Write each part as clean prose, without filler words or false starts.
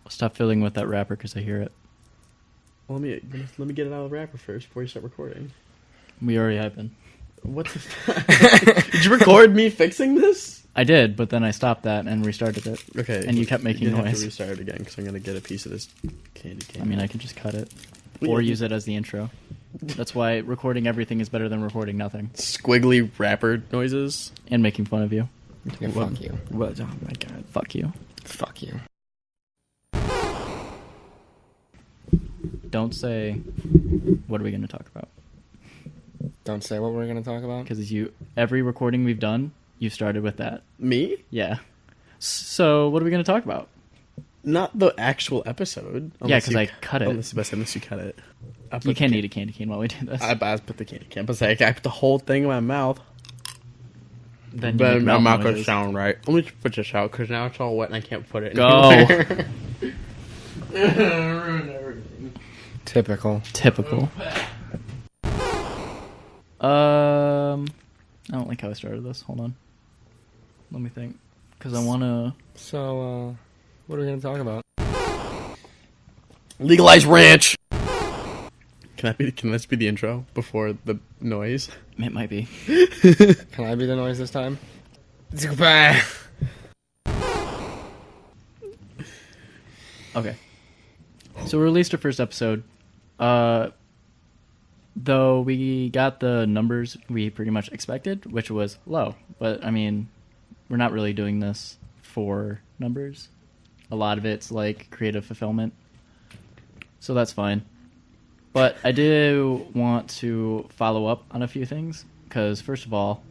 Stop fiddling with that wrapper because I hear it. Well, let me get it out of the wrapper first before you start recording. We already have been. What the Did you record me fixing this? I did, but then I stopped that and restarted it. Okay. And you kept making Have noise. to restart it again because I'm gonna get a piece of this candy cane. I mean, I can just cut it. Well, Or yeah, use it as the intro. That's why recording everything is better than recording nothing. squiggly wrapper noises. And making fun of you. Yeah, fuck you. What? Oh my god. Fuck you. Fuck you. Don't say, what are we going to talk about? Don't say what we're going to talk about. Because every recording we've done, you started with that. Me? Yeah. So, what are we going to talk about? Not the actual episode. Yeah, because I cut it. Unless you cut it. You can't eat a candy cane while we do this. I put the candy cane. But I put the whole thing in my mouth. Then you But make I'm mouth not going to noises. sound right. Let me just put this out because now it's all wet and I can't put it Go. anywhere. Ruin everything. Typical. Typical. I don't like how I started this. Hold on. Let me think. Because I want to... So, what are we going to talk about? Legalize ranch. Can this be the intro before the noise? It might be. Can I be the noise this time? Okay. So we released our first episode. Though we got the numbers we pretty much expected, which was low. But, I mean, we're not really doing this for numbers. A lot of it's, like, creative fulfillment. So that's fine. But I do want to follow up on a few things. Because, first of all,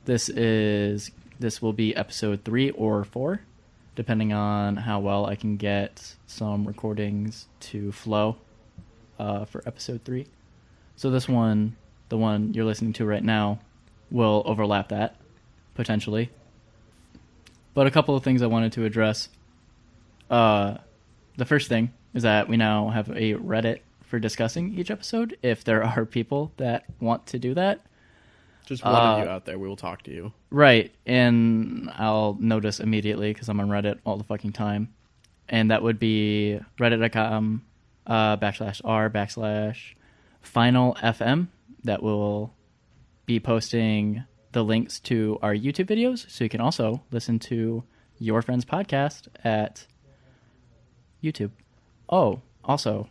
this will be episode 3 or 4, depending on how well I can get some recordings to flow for episode 3. So this one, the one you're listening to right now, will overlap that, potentially. But a couple of things I wanted to address. The first thing is that we now have a Reddit for discussing each episode, if there are people that want to do that. Just one of you out there, we will talk to you. Right, and I'll notice immediately because I'm on Reddit all the fucking time. And that would be reddit.com /r/FinalFM. That will be posting the links to our YouTube videos, so you can also listen to Your Friends Podcast at YouTube. Oh, also,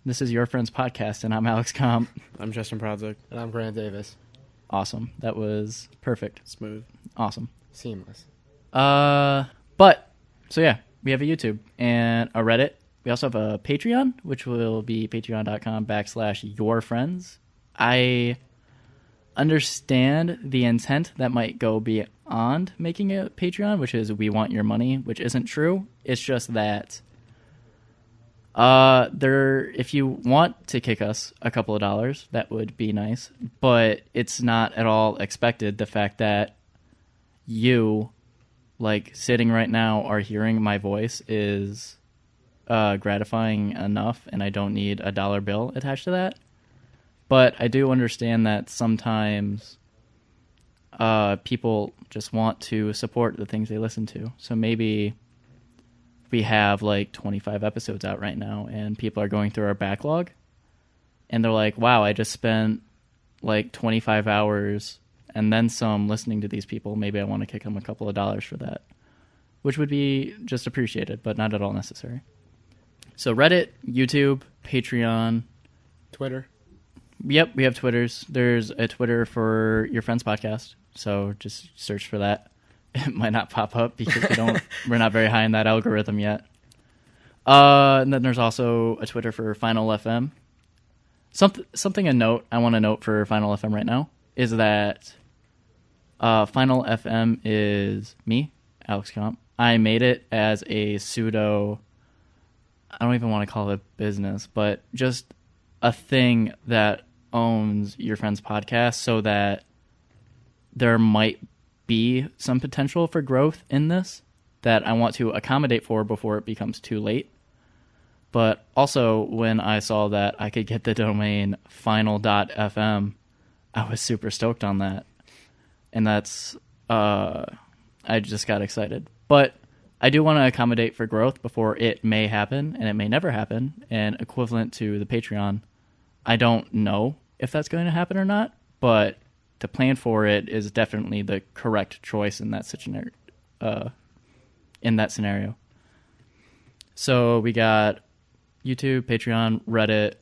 this is Your Friends Podcast, and I'm Alex Comp. I'm Justin Prodzik. And I'm Grant Davis. Awesome. That was perfect. Smooth. Awesome. Seamless. So yeah, we have a YouTube and a Reddit. We also have a Patreon, which will be patreon.com /yourfriends. I understand the intent that might go beyond making a Patreon, which is we want your money, which isn't true. It's just that if you want to kick us a couple of dollars, that would be nice. But it's not at all expected. The fact that you, like, sitting right now are hearing my voice is gratifying enough, and I don't need a dollar bill attached to that. But I do understand that sometimes people just want to support the things they listen to. So maybe we have like 25 episodes out right now, and people are going through our backlog, and they're like, wow, I just spent like 25 hours and then some listening to these people. Maybe I want to kick them a couple of dollars for that, which would be just appreciated, but not at all necessary. So Reddit, YouTube, Patreon. Twitter. Yep, we have Twitters. There's a Twitter for Your Friends Podcast, so just search for that. It might not pop up because we're not very high in that algorithm yet. And then there's also a Twitter for Final FM. Something I want to note for Final FM right now is that Final FM is me, Alex Comp. I made it as a pseudo, I don't even want to call it business, but just a thing that owns Your Friends Podcast, so that there might be some potential for growth in this that I want to accommodate for before it becomes too late. But also, when I saw that I could get the domain final.fm, I was super stoked on that. And that's, I just got excited. But I do want to accommodate for growth before it may happen, and it may never happen. And equivalent to the Patreon, I don't know if that's going to happen or not, but to plan for it is definitely the correct choice in that scenario. So we got YouTube, Patreon, Reddit,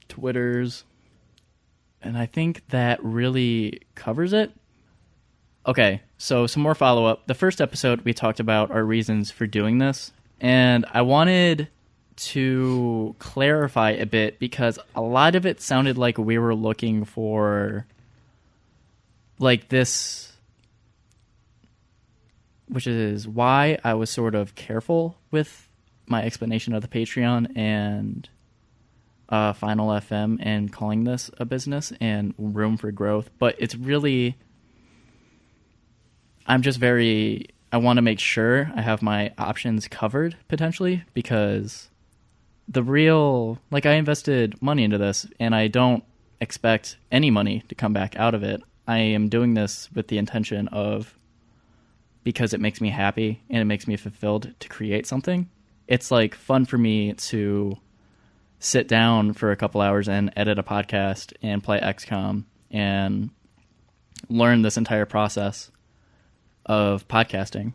Twitters, and I think that really covers it. Okay, so some more follow-up. The first episode, we talked about our reasons for doing this, and I wanted to clarify a bit because a lot of it sounded like we were looking for like this, which is why I was sort of careful with my explanation of the Patreon and Final FM and calling this a business and room for growth. But it's really, I want to make sure I have my options covered potentially, because I invested money into this and I don't expect any money to come back out of it. I am doing this with the intention of, because it makes me happy and it makes me fulfilled to create something. It's like fun for me to sit down for a couple hours and edit a podcast and play XCOM and learn this entire process of podcasting.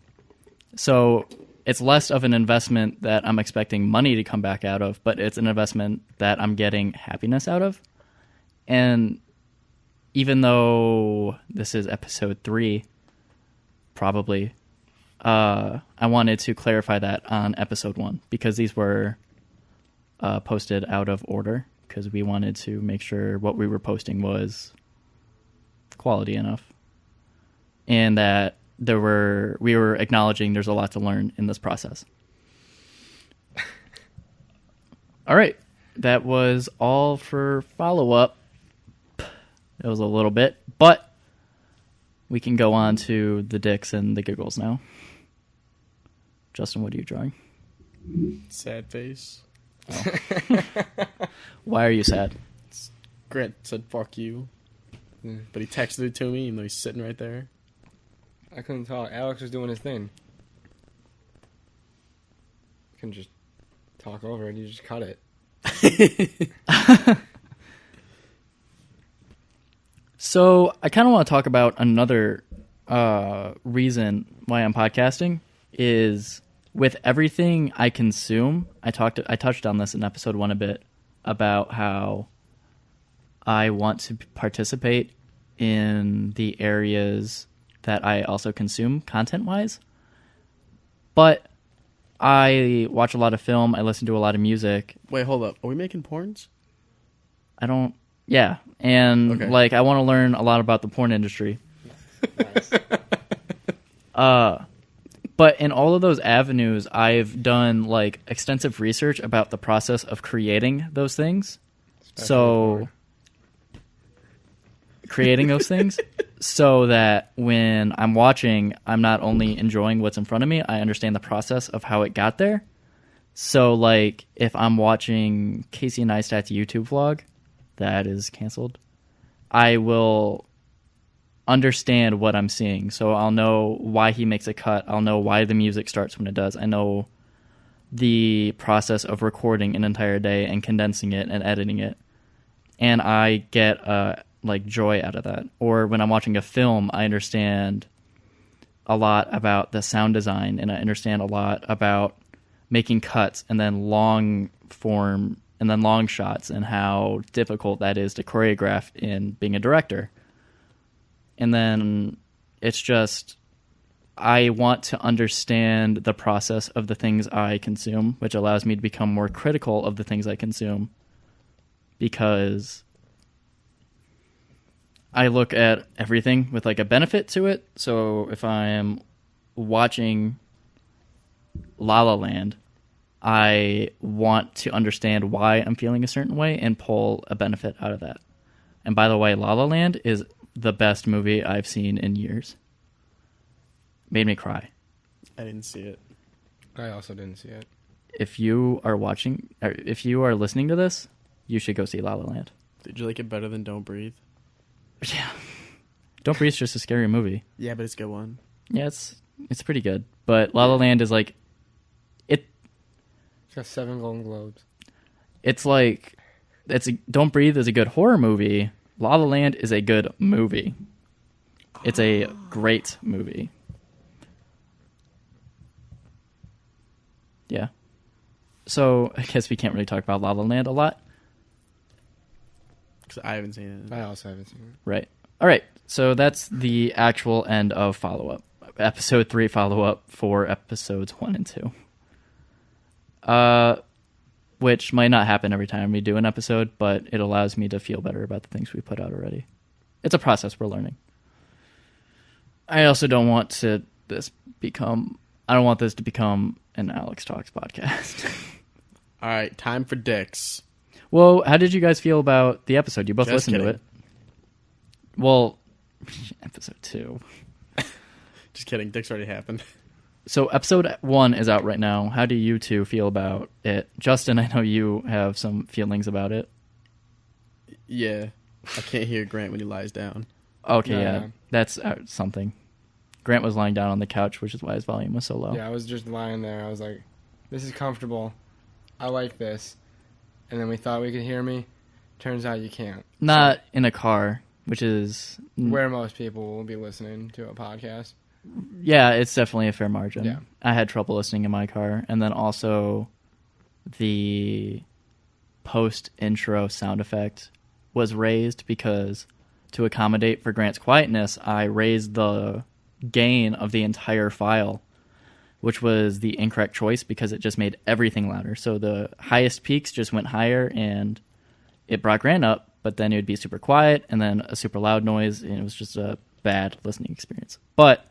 So it's less of an investment that I'm expecting money to come back out of, but it's an investment that I'm getting happiness out of. And even though this is episode 3, probably, I wanted to clarify that on episode 1, because these were posted out of order, because we wanted to make sure what we were posting was quality enough, and that we were acknowledging there's a lot to learn in this process. All right, that was all for follow-up. It was a little bit, but we can go on to the dicks and the giggles now. Justin, what are you drawing? Sad face. Why are you sad? Grant said fuck you, but he texted it to me even though he's sitting right there. I couldn't talk. Alex was doing his thing. You can just talk over it. You just cut it. So I kind of want to talk about another reason why I'm podcasting is with everything I consume. I touched on this in episode 1 a bit about how I want to participate in the areas that I also consume content-wise. But I watch a lot of film. I listen to a lot of music. Wait, hold up. Are we making porns? Yeah. And Okay. I want to learn a lot about the porn industry. Nice. But in all of those avenues, I've done like extensive research about the process of creating those things. Creating those things so that when I'm watching, I'm not only enjoying what's in front of me, I understand the process of how it got there. So like if I'm watching Casey Neistat's YouTube vlog that is canceled, I will understand what I'm seeing. So I'll know why he makes a cut. I'll know why the music starts when it does. I know the process of recording an entire day and condensing it and editing it. And I get like joy out of that. Or when I'm watching a film, I understand a lot about the sound design, and I understand a lot about making cuts and then long form and then long shots and how difficult that is to choreograph in being a director. And then it's just, I want to understand the process of the things I consume, which allows me to become more critical of the things I consume, because I look at everything with like a benefit to it. So if I'm watching La La Land, I want to understand why I'm feeling a certain way and pull a benefit out of that. And by the way, La La Land is the best movie I've seen in years. Made me cry. I didn't see it. I also didn't see it. If you are listening to this, you should go see La La Land. Did you like it better than Don't Breathe? Yeah. Don't Breathe is just a scary movie. Yeah, but it's a good one. Yeah, it's It's pretty good. But La La Land is like It's got 7 Golden Globes. it's like Don't Breathe is a good horror movie. La La Land is a good movie. It's a great movie. Yeah. So I guess we can't really talk about La La Land a lot. Because I haven't seen it. I also haven't seen it. Right. All right. So that's the actual end of follow-up. Episode 3 follow-up for episodes 1 and 2. Which might not happen every time we do an episode, but it allows me to feel better about the things we put out already. It's a process we're learning. I also don't want this to become an Alex Talks podcast. All right, time for dicks. Well, how did you guys feel about the episode? You both Just listened to kidding. it. Well, episode 2. Just kidding. Dicks already happened. So episode 1 is out right now. How do you two feel about it? Justin, I know you have some feelings about it. Yeah. I can't hear Grant when he lies down. Okay, Yeah. yeah. That's something. Grant was lying down on the couch, which is why his volume was so low. Yeah, I was just lying there. I was like, this is comfortable. I like this. And then we thought we could hear me. Turns out you can't. Not in a car, which is... Where most people will be listening to a podcast. Yeah, it's definitely a fair margin. Yeah. I had trouble listening in my car. And then also the post-intro sound effect was raised because to accommodate for Grant's quietness, I raised the gain of the entire file, which was the incorrect choice because it just made everything louder. So the highest peaks just went higher and it brought Grant up, but then it would be super quiet and then a super loud noise, and it was just a bad listening experience. But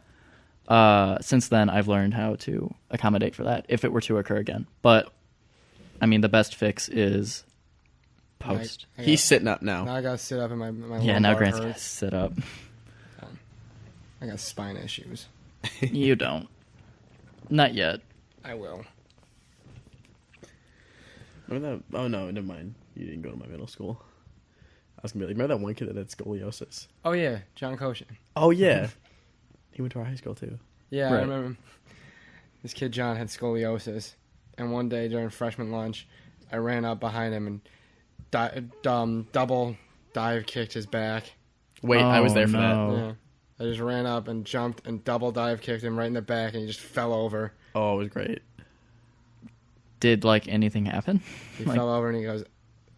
since then, I've learned how to accommodate for that if it were to occur again. But, I mean, the best fix is post. He's sitting up now. Now I gotta sit up and my Yeah, now lumbar Grant's got to hurts. sit up. I got spine issues. You don't. Not yet. I will. Remember that? Oh, no, never mind. You didn't go to my middle school. I was going to be like, remember that one kid that had scoliosis? Oh yeah, John Koshin. Oh, yeah. He went to our high school, too. Yeah, I Right. remember. This kid John had scoliosis, and one day during freshman lunch, I ran up behind him and double dive kicked his back. Wait, I was there for that. no. Yeah. I just ran up and jumped and double dive kicked him right in the back, and he just fell over. Oh, it was great. Did, like, anything happen? He Like- fell over and he goes,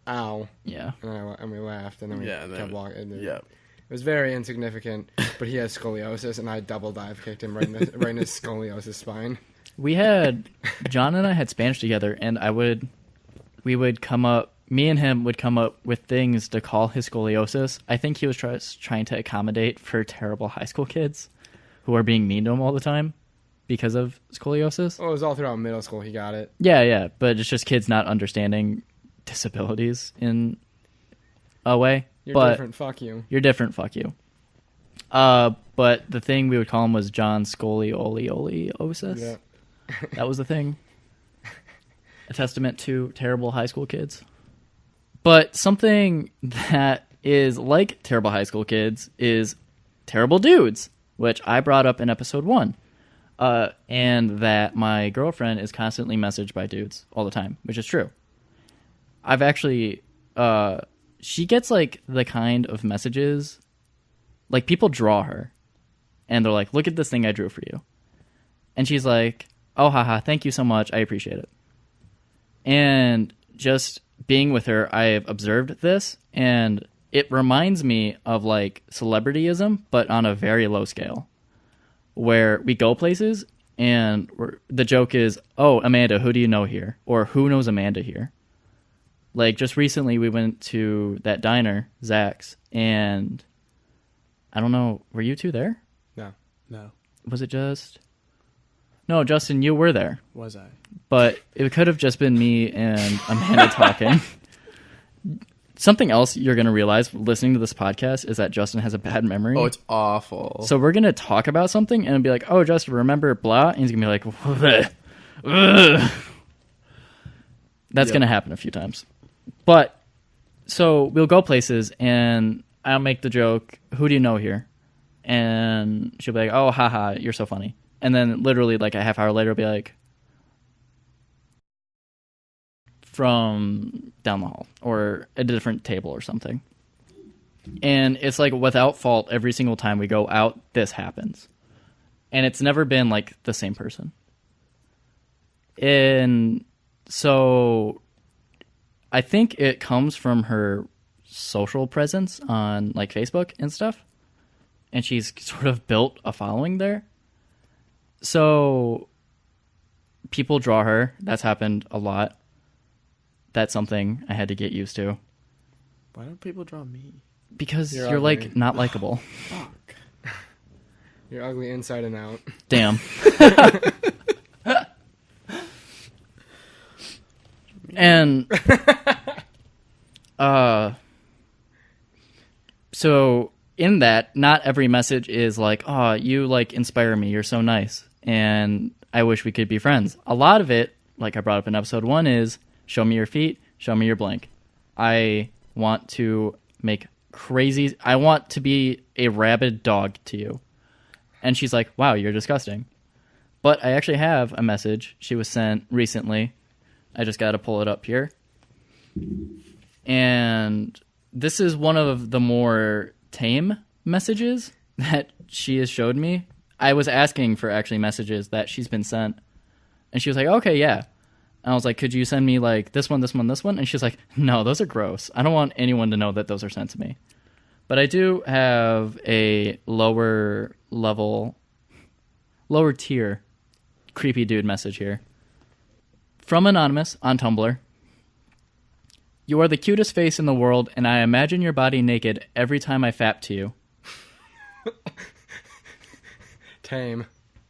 "Ow!" Yeah. And we laughed, and then we Yeah, and kept then- walking. Yeah. It was very insignificant, but he has scoliosis, and I double dive kicked him right in his scoliosis spine. John and I had Spanish together, and me and him would come up with things to call his scoliosis. I think he was trying to accommodate for terrible high school kids who are being mean to him all the time because of scoliosis. Well, it was all throughout middle school. He got it. Yeah, but it's just kids not understanding disabilities in a way. You're but different. Fuck you. You're different. Fuck you. But the thing we would call him was John Scoliosis. Yeah. That was the thing. A testament to terrible high school kids. But something that is like terrible high school kids is terrible dudes, which I brought up in episode 1. And that my girlfriend is constantly messaged by dudes all the time, which is true. I've actually... she gets, like, the kind of messages... Like, people draw her. And they're like, look at this thing I drew for you. And she's like, oh, haha, thank you so much. I appreciate it. And just being with her, I've observed this. And it reminds me of, like, celebrityism, but on a very low scale. Where we go places, and the joke is, oh, Amanda, who do you know here? Or who knows Amanda here? Like, just recently we went to that diner, Zach's, and I don't know, were you two there? No. Was it just... No, Justin, you were there. Was I? But it could have just been me and Amanda talking. Something else you're going to realize listening to this podcast is that Justin has a bad memory. Oh, it's awful. So we're going to talk about something and it'll be like, oh, Justin, remember blah? And he's going to be like, ugh. That's Yep. going to happen a few times. But, so we'll go places and I'll make the joke, who do you know here? And she'll be like, oh, haha, you're so funny. And then literally like a half hour later, it'll be like, from down the hall or at a different table or something. And it's like without fault, every single time we go out, this happens. And it's never been like the same person. And so I think it comes from her social presence on like Facebook and stuff. And she's sort of built a following there. So people draw her. That's happened a lot. That's something I had to get used to. Why don't people draw me? Because You're you're ugly. like not likable. Fuck. You're ugly inside and out. Damn. And so in that, not every message is like, oh, you like inspire me, you're so nice, and I wish we could be friends. A lot of it, like I brought up in episode 1, is show me your feet, show me your blank. I want to make crazy, I want to be a rabid dog to you. And she's like, wow, you're disgusting. But I actually have a message she was sent recently. I just got to pull it up here. And this is one of the more tame messages that she has showed me. I was asking for actually messages that she's been sent. And she was like, okay, yeah. And I was like, could you send me like this one, this one, this one? And she's like, no, those are gross. I don't want anyone to know that those are sent to me. But I do have a lower tier creepy dude message here. From Anonymous on Tumblr. You are the cutest face in the world, and I imagine your body naked every time I fap to you. Tame.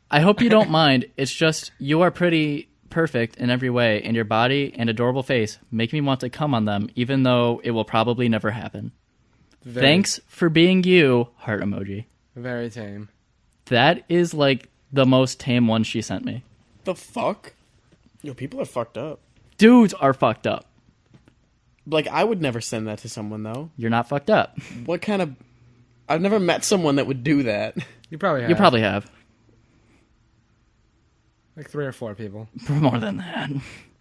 I hope you don't mind. It's just you are pretty perfect in every way, and your body and adorable face make me want to come on them, even though it will probably never happen. Thanks for being you, heart emoji. Very tame. That is like the most tame one she sent me. The fuck? Yo, people are fucked up. Dudes are fucked up. Like, I would never send that to someone, though. You're not fucked up. What kind of... I've never met someone that would do that. You probably have. You probably have. Like 3 or 4 people. More than that.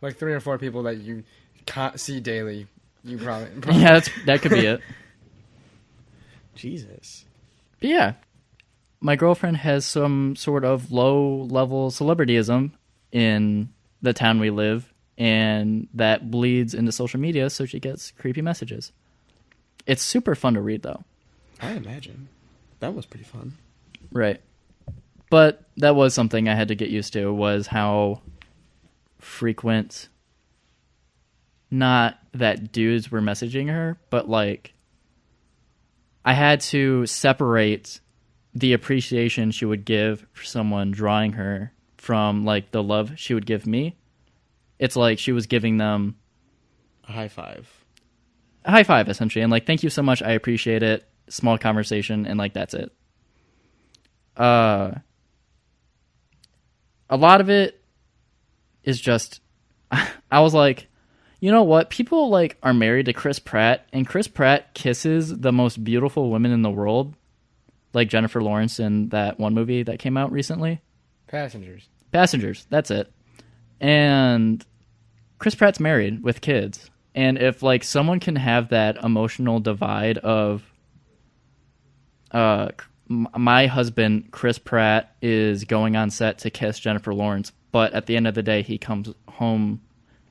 Like 3 or 4 people that you can't see daily. You probably Yeah, that could be it. Jesus. But yeah, my girlfriend has some sort of low-level celebrityism in the town we live, and that bleeds into social media, so she gets creepy messages. It's super fun to read, though. I imagine. That was pretty fun. Right. But that was something I had to get used to, was how frequent, not that dudes were messaging her, but like, I had to separate the appreciation she would give for someone drawing her from like the love she would give me. It's like she was giving them A high five. a high five, essentially, and like, thank you so much, I appreciate it. Small conversation, and like, that's it. A lot of it is just, I was like, you know what? People like are married to Chris Pratt, and Chris Pratt kisses the most beautiful women in the world, like Jennifer Lawrence in that one movie that came out recently. Passengers. That's it. And Chris Pratt's married with kids. And if like someone can have that emotional divide of my husband, Chris Pratt, is going on set to kiss Jennifer Lawrence, but at the end of the day, he comes home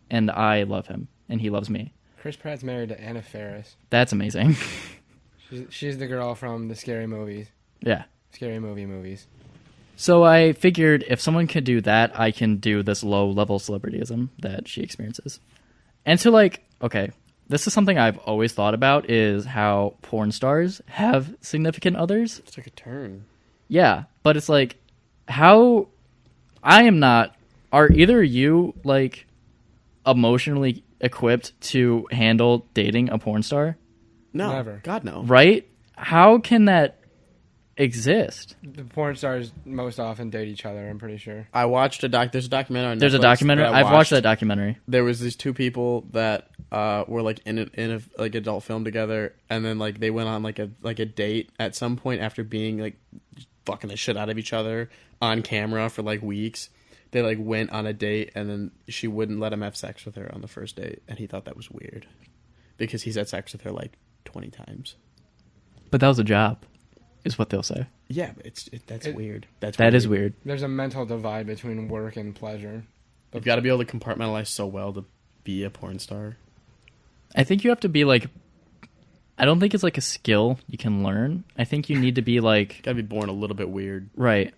and I love him and he loves me. Chris Pratt's married to Anna Faris. That's amazing. She's the girl from the Scary Movies. Yeah. Scary Movie movies. So I figured if someone could do that, I can do this low-level celebrityism that she experiences. And so, like, okay, this is something I've always thought about, is how porn stars have significant others. It's like a turn. Yeah, but it's like, how... I am not... Are either you, like, emotionally equipped to handle dating a porn star? No. Never. God, no. Right? How can that exist? The porn stars most often date each other, I'm pretty sure. I watched there's a documentary on There's a Netflix documentary. that I I've watched that documentary. There was these two people that were like in a like adult film together, and then like they went on like a date at some point after being like fucking the shit out of each other on camera for like weeks. They like went on a date and then she wouldn't let him have sex with her on the first date, and he thought that was weird because he's had sex with her like 20 times. But that was a job, is what they'll say. Yeah, but that's weird. That is weird. There's a mental divide between work and pleasure. You've got to be able to compartmentalize so well to be a porn star. I think you have to be like, I don't think it's like a skill you can learn. I think you need to be like, Got to be born a little bit weird. right,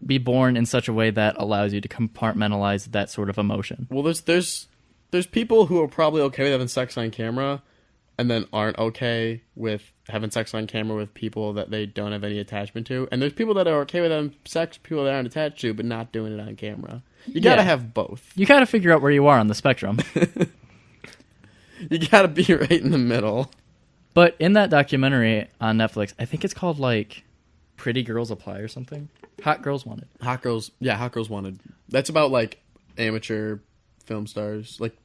be born in such a way that allows you to compartmentalize that sort of emotion. Well, there's people who are probably okay with having sex on camera, and then aren't okay with having sex on camera with people that they don't have any attachment to. And there's people that are okay with having sex with people that aren't attached to, but not doing it on camera. You gotta have both. You got to figure out where you are on the spectrum. You gotta be right in the middle. But in that documentary on Netflix, I think it's called like Pretty Girls Apply or something. Hot Girls Wanted. Hot Girls Wanted. That's about like amateur film stars, like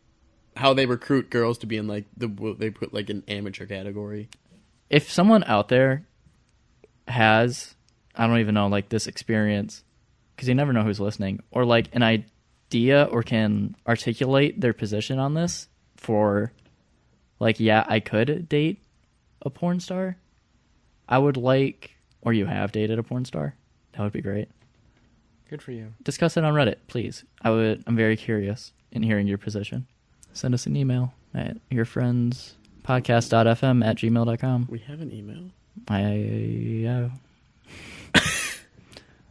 how they recruit girls to be in like they put like an amateur category. If someone out there has, I don't even know, like this experience, because you never know who's listening, or like an idea or can articulate their position on this for like, yeah, I could date a porn star. I would like, or you have dated a porn star. That would be great. Good for you. Discuss it on Reddit, please. I'm very curious in hearing your position. Send us an email at yourfriendspodcast.fm@gmail.com. We have an email.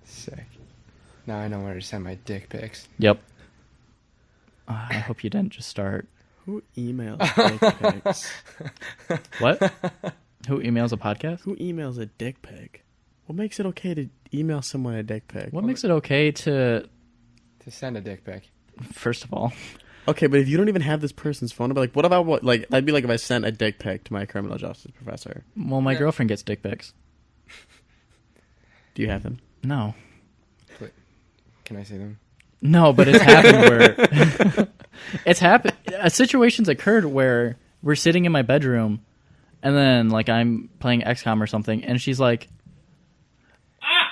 Sick. Now I know where to send my dick pics. Yep. I hope you didn't just start. Who emails dick pics? What? Who emails a podcast? Who emails a dick pic? What makes it okay to email someone a dick pic? What makes it okay to, send a dick pic? first of all, Okay, but if you don't even have this person's phone number, like, what about what? Like, that'd be like if I sent a dick pic to my criminal justice professor. well, my girlfriend gets dick pics. Do you have them? No. Can I see them? No, but it's happened where it's happened. Situations occurred where we're sitting in my bedroom, and then like I'm playing XCOM or something, and she's like, "Ah!"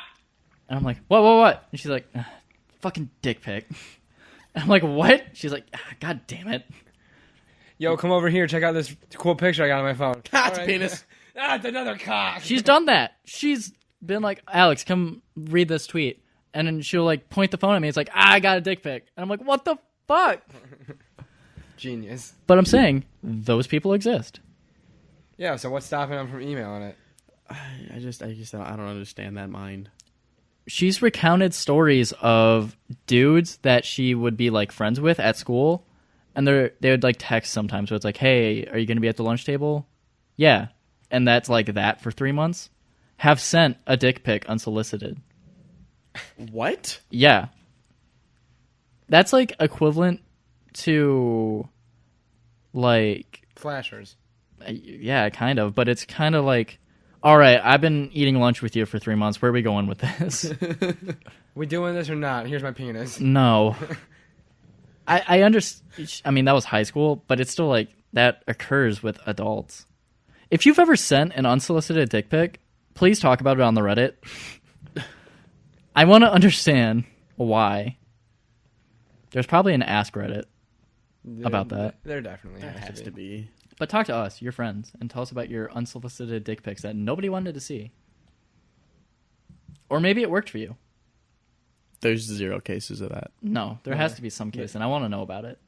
And I'm like, "What?" And she's like, "Fucking dick pic." And I'm like, "What?" She's like, "God damn it!" Yo, come over here. Check out this cool picture I got on my phone. It's a penis. It's another cock. She's done that. She's been like, "Alex, come read this tweet," and then she'll like point the phone at me. It's like, I got a dick pic, and I'm like, "What the fuck?" Genius. But I'm saying those people exist. Yeah, so what's stopping them from emailing it? I just I don't understand that mind. She's recounted stories of dudes that she would be like friends with at school, and they would like text sometimes. So it's like, "Hey, are you going to be at the lunch table?" Yeah, and that's like that for 3 months. Have sent a dick pic unsolicited. What? Yeah, that's like equivalent to like Flashers. yeah, kind of, but it's kind of like, all right, I've been eating lunch with you for 3 months. Where are we going with this? We doing this or not? Here's my penis. No. I understand. I mean, that was high school, but it's still like that occurs with adults. If you've ever sent an unsolicited dick pic, please talk about it on the Reddit. I want to understand why. There's probably an Ask Reddit about that. There definitely That has has to to be. be. But talk to us, your friends, and tell us about your unsolicited dick pics that nobody wanted to see. Or maybe it worked for you. There's 0 cases of that. No, there has to be some case, and I want to know about it.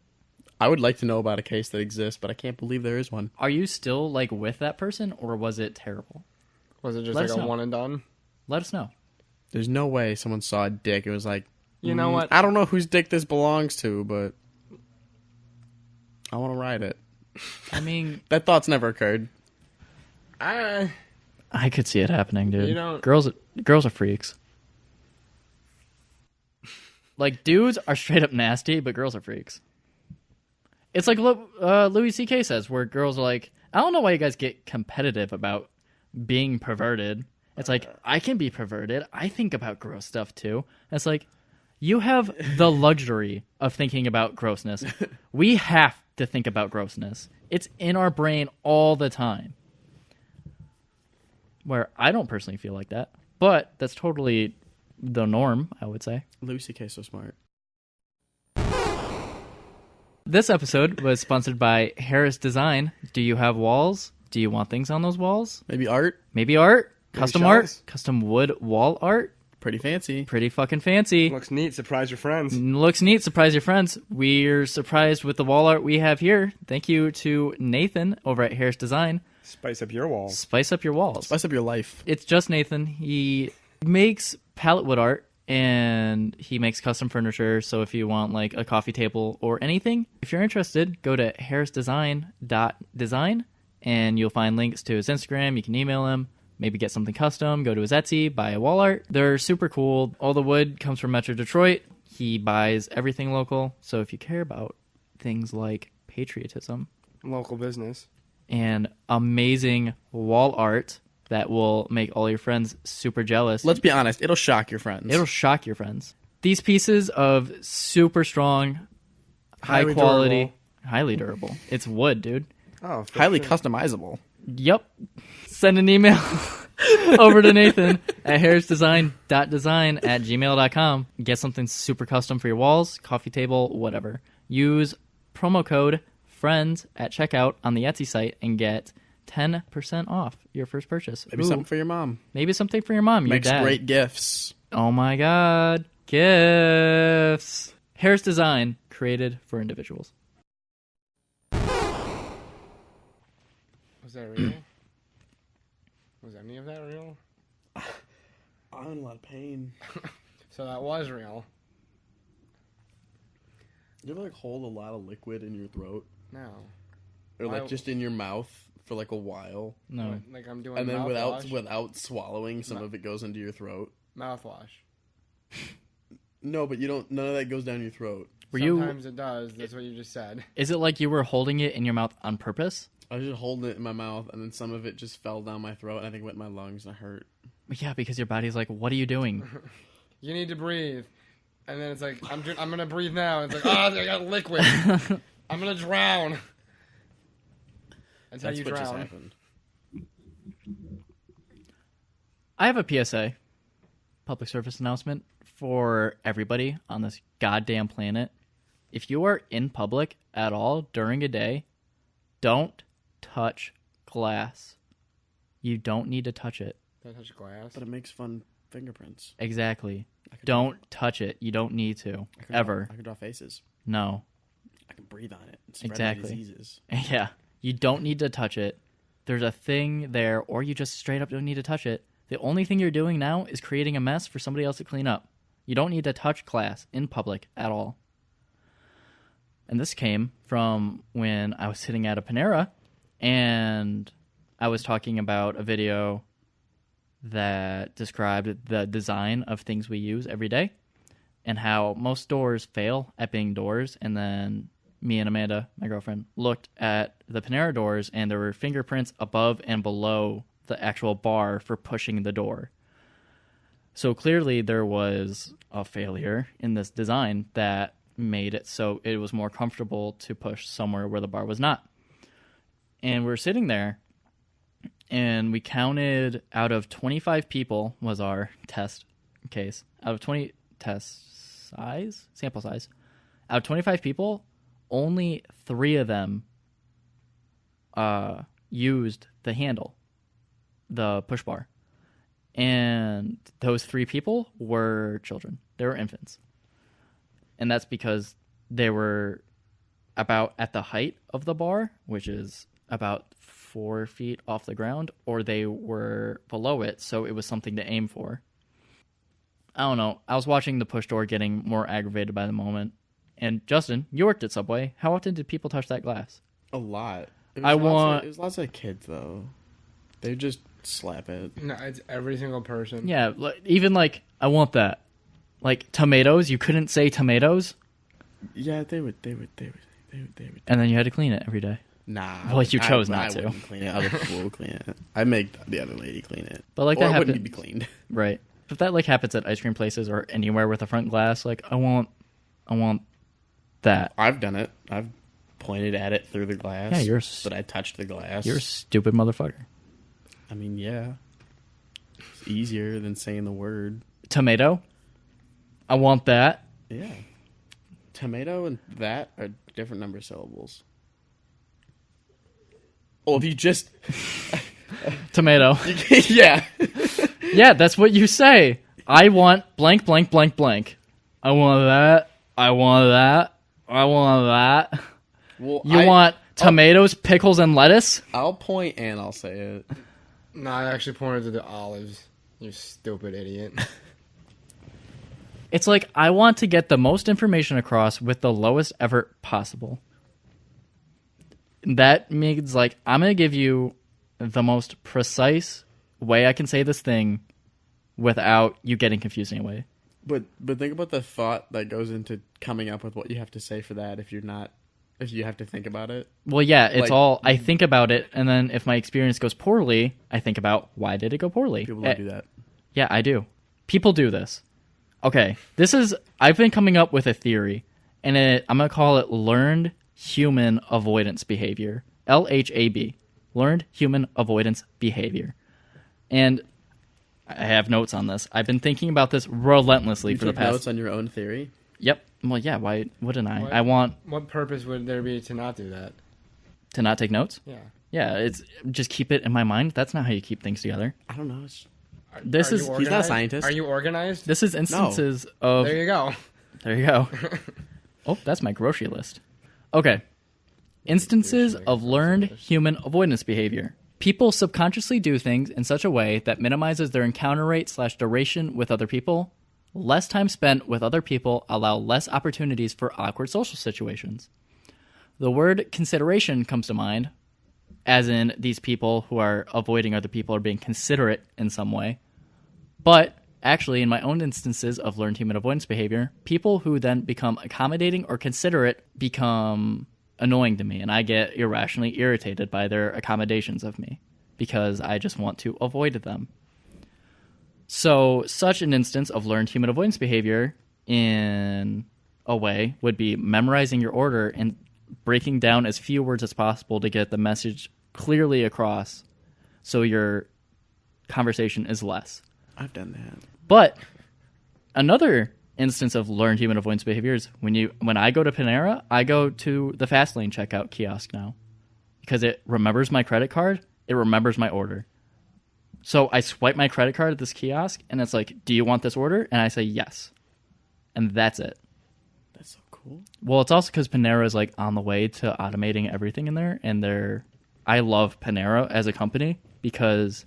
I would like to know about a case that exists, but I can't believe there is one. Are you still like with that person, or was it terrible? Was it just Let like us a know. one and done? Let us know. There's no way someone saw a dick. It was like, You know what? I don't know whose dick this belongs to, but I want to ride it. I mean, That thought's never occurred. I I could see it happening, dude. You don't- Girls are freaks. Like, dudes are straight up nasty, but girls are freaks. It's like Louis C.K. says, where girls are like, I don't know why you guys get competitive about being perverted. It's like, I can be perverted. I think about gross stuff too. And it's like, you have the luxury of thinking about grossness. We have to think about grossness. It's in our brain all the time. Where I don't personally feel like that, but that's totally the norm, I would say. Louis C.K. so smart. This episode was sponsored by Harris Design. Do you have walls? Do you want things on those walls? Maybe art. Maybe art? Custom art? shelves. Custom wood wall art? Pretty fancy. Pretty fucking fancy. Looks neat. Surprise your friends. Looks neat. Surprise your friends. We're surprised with the wall art we have here. Thank you to Nathan over at Harris Design. Spice up your walls. Spice up your walls. Spice up your life. It's just Nathan. He makes pallet wood art and he makes custom furniture. So if you want like a coffee table or anything, if you're interested, go to harrisdesign.design and you'll find links to his Instagram. You can email him, maybe get something custom, go to his Etsy, buy a wall art. They're super cool. All the wood comes from Metro Detroit. He buys everything local. So if you care about things like patriotism Local business. and amazing wall art that will make all your friends super jealous, Let's be honest. It'll shock your friends. it'll shock your friends. These pieces of super strong, high Highly quality, durable. highly durable. It's wood, dude. Oh, for highly sure. customizable. Yep. Send an email over to Nathan at harrisdesign.design@gmail.com. Get something super custom for your walls, coffee table, whatever. Use promo code FRIENDS at checkout on the Etsy site and get 10% off your first purchase. Maybe Ooh, something for your mom. maybe something for your mom, your Makes dad. great gifts. Oh my god. Gifts. Harris Design, created for individuals. Was that real? Was any of that real? I'm in a lot of pain. So that was real. You ever like hold a lot of liquid in your throat, No. or like Why- just in your mouth for like a while, No. Like I'm doing and then mouthwash. without swallowing, some of it goes into your throat. Mouthwash. No, but you don't. None of that goes down your throat. Sometimes it does. That's what you just said. Is it like you were holding it in your mouth on purpose? I was just holding it in my mouth, and then some of it just fell down my throat, and I think it went in my lungs, and it hurt. Yeah, because your body's like, what are you doing? You need to breathe. And then it's like, I'm going to breathe now. It's like, I got liquid. I'm going to drown. That's how That's you what just drown. happened. I have a PSA, public service announcement, for everybody on this goddamn planet. If you are in public at all during a day, don't touch glass. You don't need to touch it. Don't touch glass. But it makes fun fingerprints. Exactly. I could Don't touch it. You don't need to. I could Ever. I could draw faces. No. I can breathe on it and spread Exactly. my diseases. Yeah. You don't need to touch it. There's a thing there, or you just straight up don't need to touch it. The only thing you're doing now is creating a mess for somebody else to clean up. You don't need to touch glass in public at all. And this came from when I was sitting at a Panera and I was talking about a video that described the design of things we use every day and how most doors fail at being doors. And then me and Amanda, my girlfriend, looked at the Panera doors and there were fingerprints above and below the actual bar for pushing the door. So clearly there was a failure in this design that made it so it was more comfortable to push somewhere where the bar was not. And we're sitting there and we counted out of 25 people was our test case. Out of 20 sample size, out of 25 people, only 3 of them used the handle, the push bar. And those 3 people were children. They were infants. And that's because they were about at the height of the bar, which is about 4 feet off the ground, or they were below it, so it was something to aim for. I don't know. I was watching the push door getting more aggravated by the moment. And Justin, you worked at Subway. How often did people touch that glass? A lot. It I was want- It was lots of kids though. They just slap it. No, it's every single person. Yeah, even like, I want that. Like tomatoes, you couldn't say tomatoes, Yeah, they would. and then you had to clean it every day. Nah. Well, you chose I not to. wouldn't clean it. Other people will clean it. I make the other lady clean it. But like or that it wouldn't happened, be cleaned. right? If that like happens at ice cream places or anywhere with a front glass, like I want that. I've done it. I've pointed at it through the glass. Yeah, you're but I touched the glass. You're a stupid motherfucker. I mean, yeah. It's easier than saying the word. Tomato. I want that. Yeah. Tomato and that are different number of syllables. Oh, if you just... Tomato. Yeah. Yeah, that's what you say. I want blank, blank, blank, blank. I want that. I want that. I want that. Well, You want tomatoes, pickles, and lettuce? I'll point and I'll say it. No, I actually pointed to the olives. You stupid idiot. It's like, I want to get the most information across with the lowest effort possible. That means, like, I'm going to give you the most precise way I can say this thing without you getting confused anyway. But think about the thought that goes into coming up with what you have to say for that if you have to think about it. Well, yeah, it's Like- all, I think about it, and then if my experience goes poorly, I think about, why did it go poorly? People don't do that. Yeah, I do. People do this. Okay, I've been coming up with a theory, and I'm going to call it learned human avoidance behavior. LHAB. Learned human avoidance behavior. And I have notes on this. I've been thinking about this relentlessly You for the took past... notes on your own theory? Yep. Well, yeah, why wouldn't I? What? I want What purpose would there be to not do that? to not take notes. Yeah. Yeah, it's just keep it in my mind. That's not how you keep things together. I don't know. It's... This Are is- you He's not a organized? scientist. Are you organized? This is instances of... There you go. There you go. Oh, that's my grocery list. Okay. Instances of learned human avoidance behavior. People subconsciously do things in such a way that minimizes their encounter rate / duration with other people. Less time spent with other people allow less opportunities for awkward social situations. The word consideration comes to mind, as in these people who are avoiding other people are being considerate in some way. But actually, in my own instances of learned human avoidance behavior, people who then become accommodating or considerate become annoying to me, and I get irrationally irritated by their accommodations of me because I just want to avoid them. So, such an instance of learned human avoidance behavior in a way would be memorizing your order and breaking down as few words as possible to get the message clearly across so your conversation is less. I've done that. But another instance of learned human avoidance behavior is when I go to Panera, I go to the fast lane checkout kiosk now because it remembers my credit card, it remembers my order. So I swipe my credit card at this kiosk and it's like, do you want this order? And I say yes. And that's it. That's so cool. Well, it's also because Panera is like on the way to automating everything in there, and I love Panera as a company because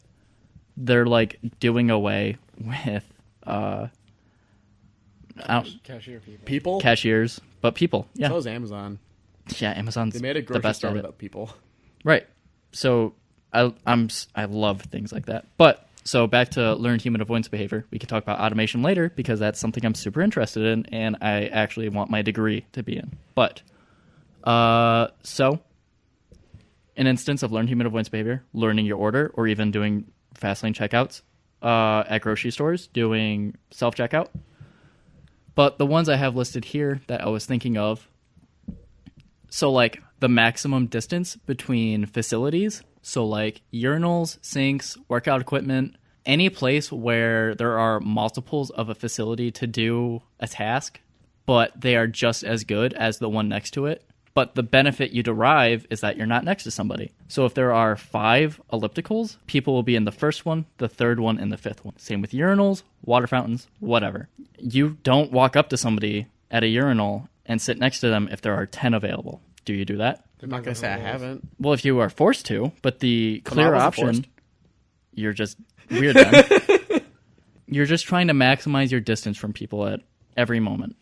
they're like doing away with Cashier people. People? cashiers, but people. Yeah, So is Amazon. yeah. Amazon's They made a the grocery best store at it. without people. Right. So I love things like that. But so back to learned human avoidance behavior. We can talk about automation later because that's something I'm super interested in, and I actually want my degree to be in. But so an instance of learned human avoidance behavior: learning your order, or even doing fast lane checkouts at grocery stores, doing self checkout. But the ones I have listed here that I was thinking of. So, like, the maximum distance between facilities. So, like, urinals, sinks, workout equipment, any place where there are multiples of a facility to do a task, but they are just as good as the one next to it. But the benefit you derive is that you're not next to somebody. So if there are 5 ellipticals, people will be in the first one, the third one, and the fifth one. Same with urinals, water fountains, whatever. You don't walk up to somebody at a urinal and sit next to them if there are 10 available. Do you do that? I'm not going to say I haven't. Well, if you are forced to, but the But I clear wasn't option, forced. you're just weird then. You're just trying to maximize your distance from people at every moment.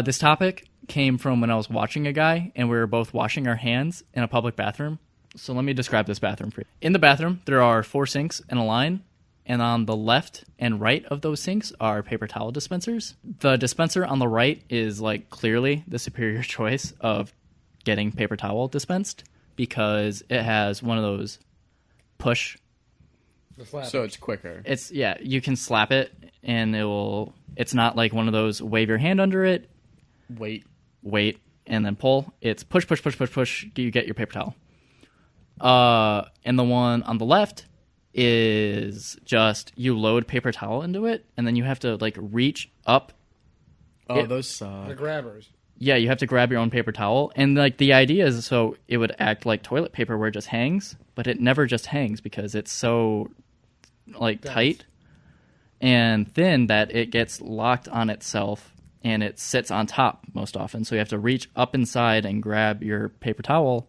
This topic came from when I was watching a guy and we were both washing our hands in a public bathroom. So let me describe this bathroom for you. In the bathroom, there are 4 sinks in a line, and on the left and right of those sinks are paper towel dispensers. The dispenser on the right is like clearly the superior choice of getting paper towel dispensed because it has one of those push. So it's quicker. It's you can slap it and it's not like one of those wave your hand under it, wait, and then pull. It's push, push, push, push, push. You get your paper towel. And the one on the left is just you load paper towel into it, and then you have to like reach up. Oh, those suck. The grabbers. Yeah, you have to grab your own paper towel. And like the idea is so it would act like toilet paper where it just hangs, but it never just hangs because it's so like tight and thin that it gets locked on itself and it sits on top most often. So you have to reach up inside and grab your paper towel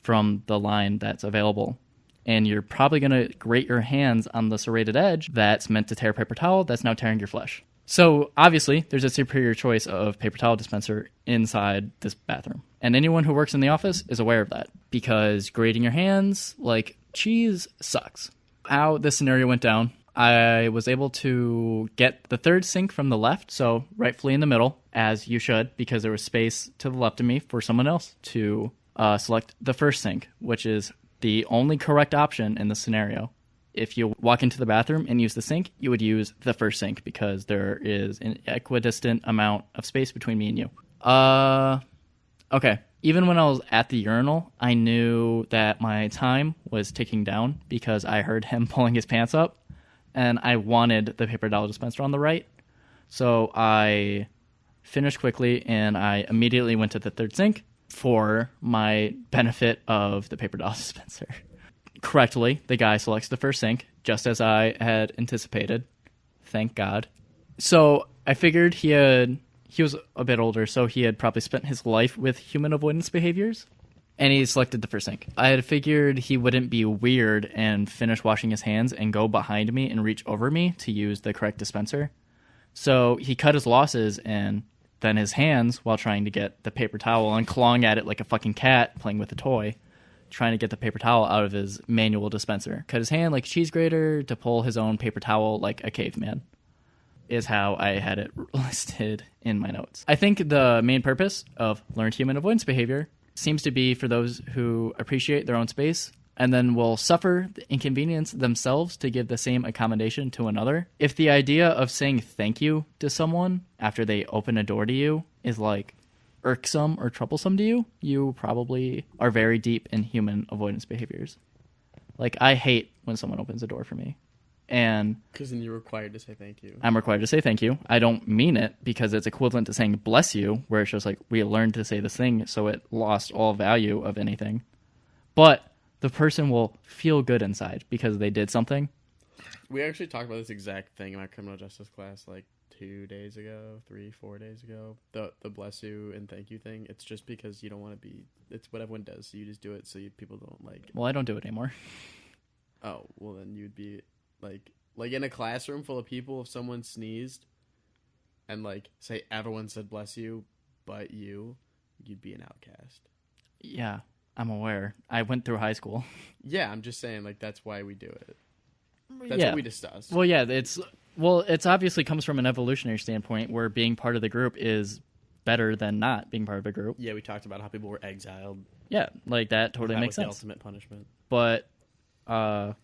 from the line that's available. And you're probably going to grate your hands on the serrated edge that's meant to tear paper towel that's now tearing your flesh. So obviously, there's a superior choice of paper towel dispenser inside this bathroom. And anyone who works in the office is aware of that because grating your hands like cheese sucks. How this scenario went down, I was able to get the third sink from the left, so rightfully in the middle, as you should, because there was space to the left of me for someone else to select the first sink, which is the only correct option in this scenario. If you walk into the bathroom and use the sink, you would use the first sink because there is an equidistant amount of space between me and you. Okay. Even when I was at the urinal, I knew that my time was ticking down because I heard him pulling his pants up, and I wanted the paper towel dispenser on the right. So I finished quickly, and I immediately went to the third sink for my benefit of the paper towel dispenser. Correctly, the guy selects the first sink, just as I had anticipated. Thank God. So I figured he was a bit older, so he had probably spent his life with human avoidance behaviors, and he selected the first sink. I had figured he wouldn't be weird and finish washing his hands and go behind me and reach over me to use the correct dispenser. So he cut his losses and then his hands while trying to get the paper towel and clawing at it like a fucking cat playing with a toy, trying to get the paper towel out of his manual dispenser. Cut his hand like a cheese grater to pull his own paper towel like a caveman, is how I had it listed in my notes. I think the main purpose of learned human avoidance behavior seems to be for those who appreciate their own space and then will suffer the inconvenience themselves to give the same accommodation to another. If the idea of saying thank you to someone after they open a door to you is like irksome or troublesome to you, you probably are very deep in human avoidance behaviors. Like, I hate when someone opens a door for me. And because then you're required to say thank you. I'm required to say thank you. I don't mean it because it's equivalent to saying bless you, where it's just like we learned to say this thing, so it lost all value of anything. But the person will feel good inside because they did something. We actually talked about this exact thing in my criminal justice class like 4 days ago. The bless you and thank you thing. It's just because you don't want to be. It's what everyone does, so you just do it so people don't like. Well, I don't do it anymore. Oh, well then you'd be like in a classroom full of people, if someone sneezed and like say everyone said bless you but you'd be an outcast. Yeah, I'm aware. I went through high school. Yeah, I'm just saying like that's why we do it. That's yeah. what we discussed. Well, yeah, it's obviously comes from an evolutionary standpoint where being part of the group is better than not being part of a group. Yeah, we talked about how people were exiled. Yeah, like that totally makes sense. The ultimate punishment. But I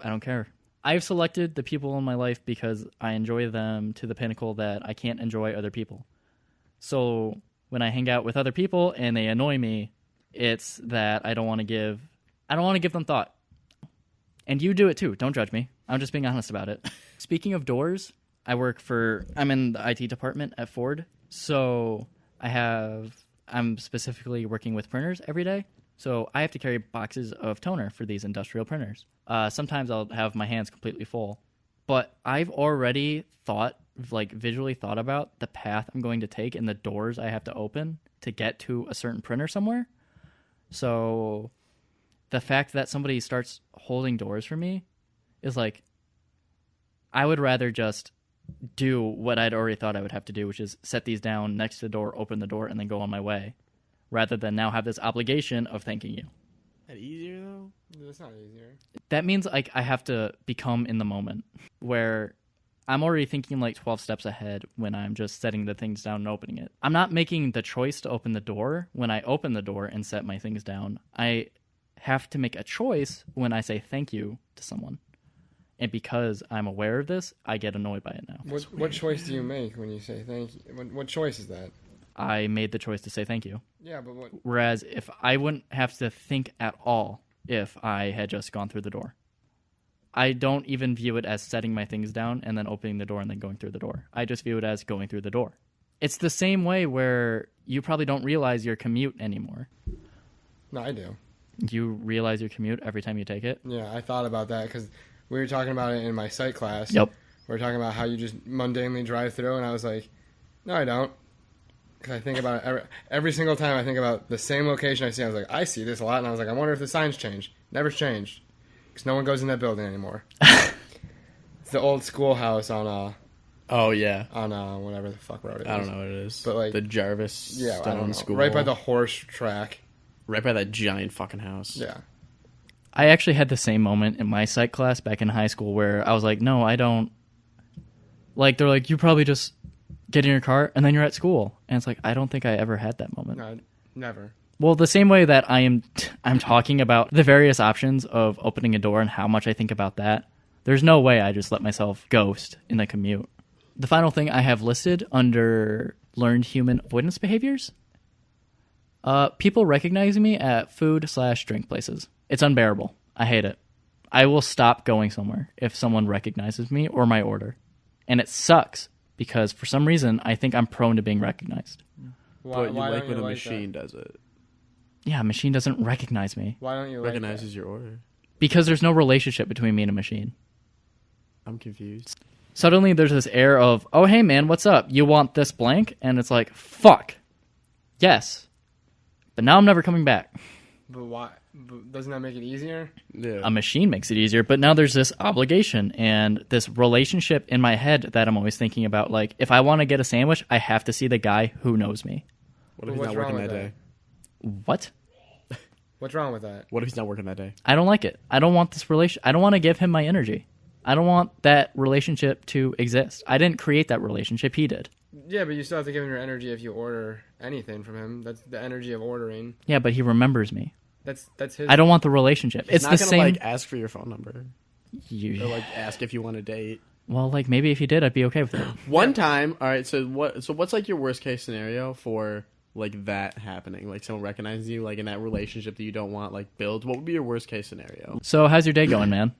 don't care. I've selected the people in my life because I enjoy them to the pinnacle that I can't enjoy other people. So when I hang out with other people and they annoy me, it's that I don't want to give them thought. And you do it too. Don't judge me. I'm just being honest about it. Speaking of doors, I'm in the IT department at Ford. So I'm specifically working with printers every day. So I have to carry boxes of toner for these industrial printers. Sometimes I'll have my hands completely full. But I've already visually thought about the path I'm going to take and the doors I have to open to get to a certain printer somewhere. So the fact that somebody starts holding doors for me is like, I would rather just do what I'd already thought I would have to do, which is set these down next to the door, open the door, and then go on my way, rather than now have this obligation of thanking you. That easier though? It's not easier. That means like I have to become in the moment, where I'm already thinking like 12 steps ahead when I'm just setting the things down and opening it. I'm not making the choice to open the door when I open the door and set my things down. I have to make a choice when I say thank you to someone. And because I'm aware of this, I get annoyed by it now. What choice do you make when you say thank you? What choice is that? I made the choice to say thank you. Yeah, but what? Whereas if I wouldn't have to think at all if I had just gone through the door. I don't even view it as setting my things down and then opening the door and then going through the door. I just view it as going through the door. It's the same way where you probably don't realize your commute anymore. No, I do. You realize your commute every time you take it? Yeah, I thought about that because we were talking about it in my psych class. Yep. We were talking about how you just mundanely drive through, and I was like, no, I don't. Because I think about it every single time I think about the same location I see. I was like, I see this a lot, and I was like, I wonder if the signs changed. Never changed. Because no one goes in that building anymore. It's the old schoolhouse on Oh, yeah. whatever the fuck road it is. I don't know what it is. But, like, the Jarvis Stone School. Right by the horse track. Right by that giant fucking house. Yeah. I actually had the same moment in my psych class back in high school where I was like, no, I don't. Like, they're like, you probably just get in your car and then you're at school. And it's like, I don't think I ever had that moment. No, never. Well, the same way that I'm talking about the various options of opening a door and how much I think about that, there's no way I just let myself ghost in the commute. The final thing I have listed under learned human avoidance behaviors, people recognizing me at food/drink places. It's unbearable. I hate it. I will stop going somewhere if someone recognizes me or my order. And it sucks because for some reason I think I'm prone to being recognized. But you like don't when a like machine that? does it. Yeah, a machine doesn't recognize me Why don't you like Recognizes your order. because there's no relationship between me and a machine. I'm confused. Suddenly there's this air of, oh, hey, man, what's up? You want this blank? And it's like, fuck. Yes. But now I'm never coming back. But why? But doesn't that make it easier? Yeah. A machine makes it easier, but now there's this obligation and this relationship in my head that I'm always thinking about. Like, if I want to get a sandwich, I have to see the guy who knows me. What if he's What's not working wrong that with day? What? What's wrong with that? What if he's not working that day? I don't like it. I don't want this relation. I don't want to give him my energy. I don't want that relationship to exist. I didn't create that relationship. He did. Yeah, but you still have to give him your energy if you order anything from him. That's the energy of ordering. Yeah, but he remembers me. That's his. I don't want the relationship. He's It's not the gonna same. like ask for your phone number You- or like ask if you want a date. well, like maybe if he did, I'd be okay with it. One time, all right. So what's like your worst case scenario for like that happening? Like someone recognizes you, like in that relationship that you don't want like build. What would be your worst case scenario? So, how's your day going, man?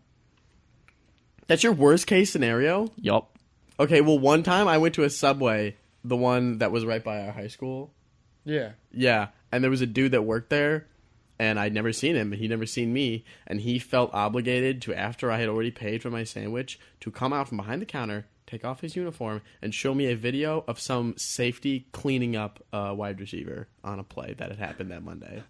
That's your worst case scenario. Yup. Okay. Well, one time I went to a Subway, the one that was right by our high school. Yeah. Yeah, and there was a dude that worked there, and I'd never seen him, and he'd never seen me, and he felt obligated to, after I had already paid for my sandwich, to come out from behind the counter, take off his uniform, and show me a video of some safety cleaning up a wide receiver on a play that had happened that Monday.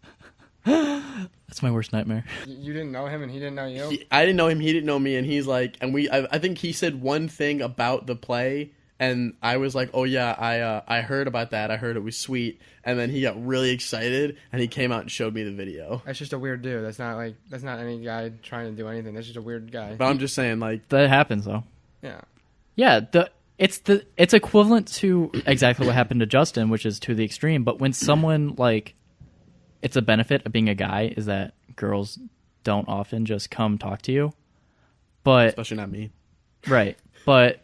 That's my worst nightmare. You didn't know him and he didn't know you? I didn't know him, he didn't know me, and he's like, and I think he said one thing about the play, and I was like, oh yeah, I heard about that, I heard it was sweet, and then he got really excited, and he came out and showed me the video. That's just a weird dude. That's not any guy trying to do anything. That's just a weird guy. But I'm just saying, like, That happens though. Yeah. Yeah, it's equivalent to exactly what happened to Justin, which is to the extreme. But when someone like, it's a benefit of being a guy is that girls don't often just come talk to you. But especially not me. right, but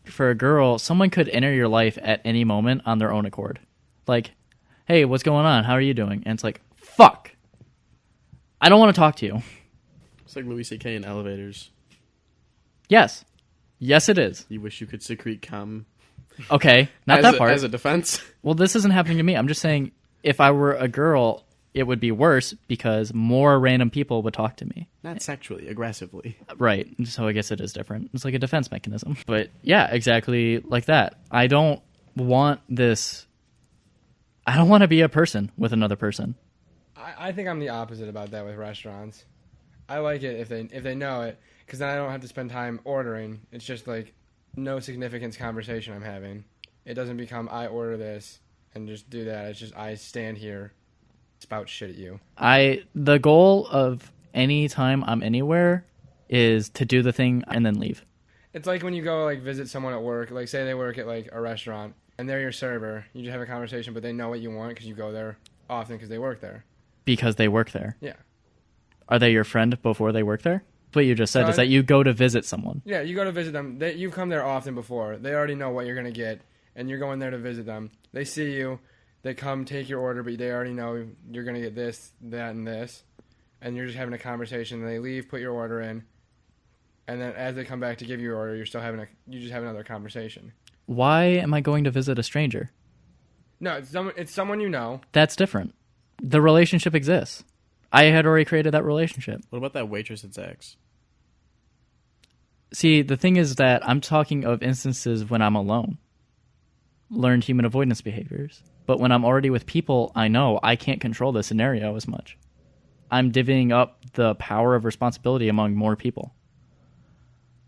for a girl, someone could enter your life at any moment on their own accord. Like, hey, what's going on? How are you doing? And it's like, fuck, I don't want to talk to you. It's like Louis C.K. in elevators. Yes, it is. You wish you could secrete cum. Okay, not as that a, part. As a defense. Well, this isn't happening to me. I'm just saying, if I were a girl, it would be worse because more random people would talk to me. Not sexually, aggressively. Right. So I guess it is different. It's like a defense mechanism. But yeah, exactly like that. I don't want this. I don't want to be a person with another person. I think I'm the opposite about that with restaurants. I like it if they know it, because then I don't have to spend time ordering. It's just like no significance conversation I'm having. It doesn't become I order this and just do that. It's just I stand here, spout shit at you. The goal of any time I'm anywhere is to do the thing and then leave. It's like when you go like visit someone at work. Like say they work at like a restaurant and they're your server. You just have a conversation, but they know what you want because you go there often because they work there. Because they work there. Yeah. Are they your friend before they work there? What you just said is that you go to visit someone. Yeah, you go to visit them. You've come there often before. They already know what you're going to get, and you're going there to visit them. They see you. They come take your order, but they already know you're going to get this, that, and this. And you're just having a conversation. They leave, put your order in. and then as they come back to give you your order, you just have another conversation. Why am I going to visit a stranger? No, it's someone you know. That's different. The relationship exists. I had already created that relationship. What about that waitress at Zach's? See, the thing is that I'm talking of instances when I'm alone. Learned human avoidance behaviors. But when I'm already with people I know, I can't control the scenario as much. I'm divvying up the power of responsibility among more people.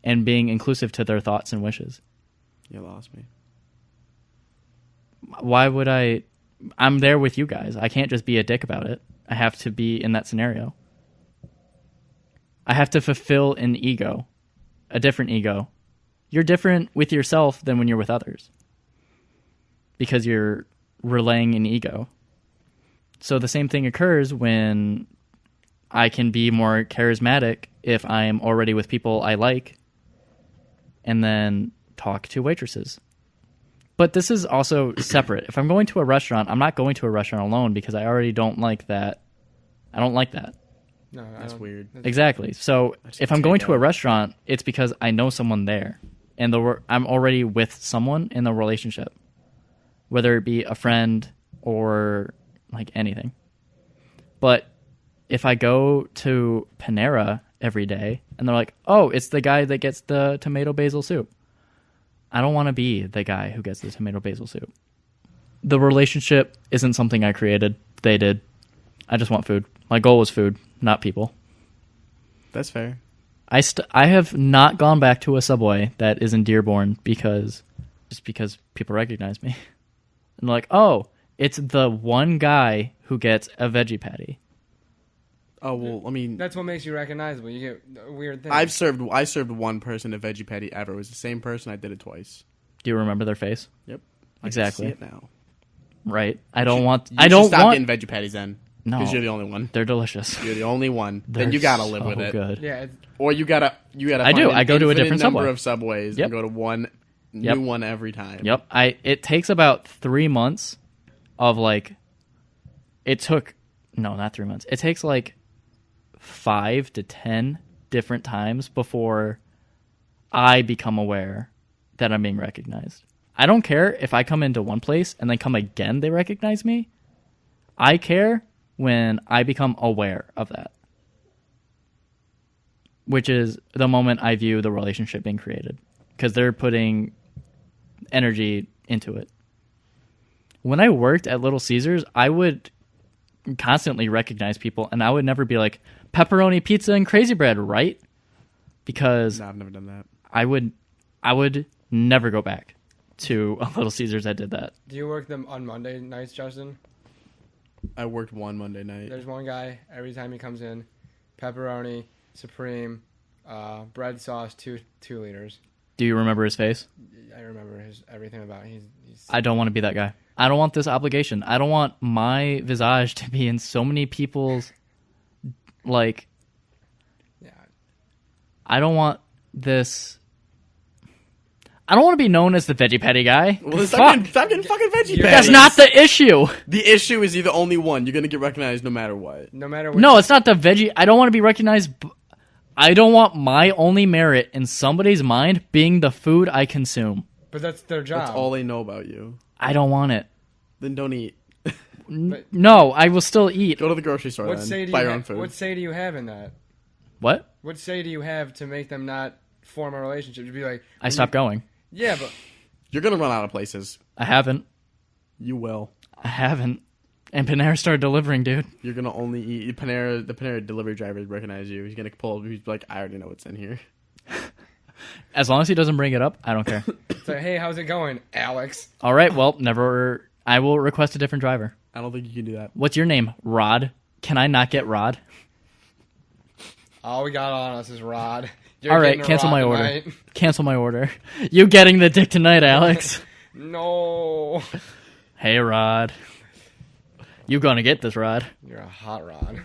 And being inclusive to their thoughts and wishes. You lost me. Why would I... I'm there with you guys. I can't just be a dick about it. I have to be in that scenario. I have to fulfill an ego. A different ego. You're different with yourself than when you're with others. Because you're relaying an ego. So the same thing occurs when I can be more charismatic if I am already with people I like and then talk to waitresses. But this is also separate. If I'm going to a restaurant, I'm not going to a restaurant alone because I already don't like that. I don't like that. No, That's weird. Exactly. So if I'm going to a restaurant, it's because I know someone there. And I'm already with someone in the relationship. Whether it be a friend or like anything. But if I go to Panera every day and they're like, oh, it's the guy that gets the tomato basil soup. I don't want to be the guy who gets the tomato basil soup. The relationship isn't something I created. They did. I just want food. My goal was food, not people. That's fair. I have not gone back to a Subway that is in Dearborn because people recognize me. And they're like, oh, it's the one guy who gets a veggie patty. Oh, well, I mean... That's what makes you recognizable. You get weird things. I served one person a veggie patty ever. It was the same person. I did it twice. Do you remember their face? Yep. Exactly. I can see it now. Right. I You don't should stop want... getting veggie patties then. No. Because you're the only one. They're delicious. You're the only one. They're Then you gotta live so with it. good. Yeah, Or you gotta. I do. Find I go to a different number Subway. of Subways Yep. and go to one Yep. new one every time. Yep. It takes about 3 months of like... No, not 3 months. It takes like 5 to 10 different times before I become aware that I'm being recognized. I don't care if I come into one place and then come again, they recognize me. I care when I become aware of that. Which is the moment I view the relationship being created. Because they're putting energy into it. When I worked at Little Caesars, I would constantly recognize people, and I would never be like, pepperoni pizza and crazy bread, right? Because No, I've never done that. I would never go back to a Little Caesars that did that. Do you work them on Monday nights, Justin? I worked one Monday night. There's one guy, every time he comes in, pepperoni, supreme, bread sauce, 2 liters. Do you remember his face? I remember everything about it. He's I don't want to be that guy. I don't want this obligation. I don't want my visage to be in so many people's, like, yeah. I don't want this. I don't want to be known as the veggie patty guy. Well, Fuck. stop getting fucking veggie patties. That's not the issue. The issue is you're the only one. You're gonna get recognized no matter what. No matter what. No, it's not the veggie. I don't want to be recognized. I don't want my only merit in somebody's mind being the food I consume. But that's their job. That's all they know about you. I don't want it. Then don't eat. No, I will still eat. Go to the grocery store What then. say do Buy you your own food. What say do you have in that? What? What say do you have to make them not form a relationship? To be like, I stopped going. yeah, but You're gonna run out of places. I haven't. You will. I haven't. And Panera started delivering, dude. You're gonna only eat Panera. The Panera delivery driver recognize you. He's gonna pull. He's like, I already know what's in here. As long as he doesn't bring it up, I don't care. say, hey, how's it going, Alex? All right, well, never. I will request a different driver. I don't think you can do that. What's your name? Rod. Can I not get Rod? All we got on us is Rod. You're All right, getting a cancel Rod my order. tonight. Cancel my order. You getting the dick tonight, Alex? No. Hey, Rod. You gonna get this, Rod? You're a hot Rod.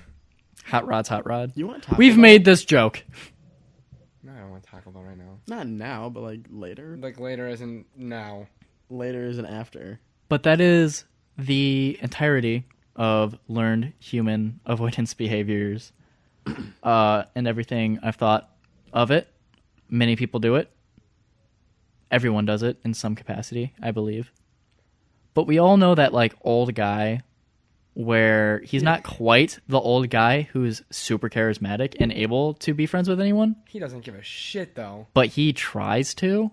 Hot Rod's hot Rod. You want Taco We've Bell? made this joke. No, I don't want Taco Bell right now. Not now, but like later. Like later as in now. Later is an after. But that is the entirety of learned human avoidance behaviors and everything I've thought of it. Many people do it. Everyone does it in some capacity, I believe. But we all know that like old guy where he's not quite the old guy who's super charismatic and able to be friends with anyone, He doesn't give a shit though. but he tries to.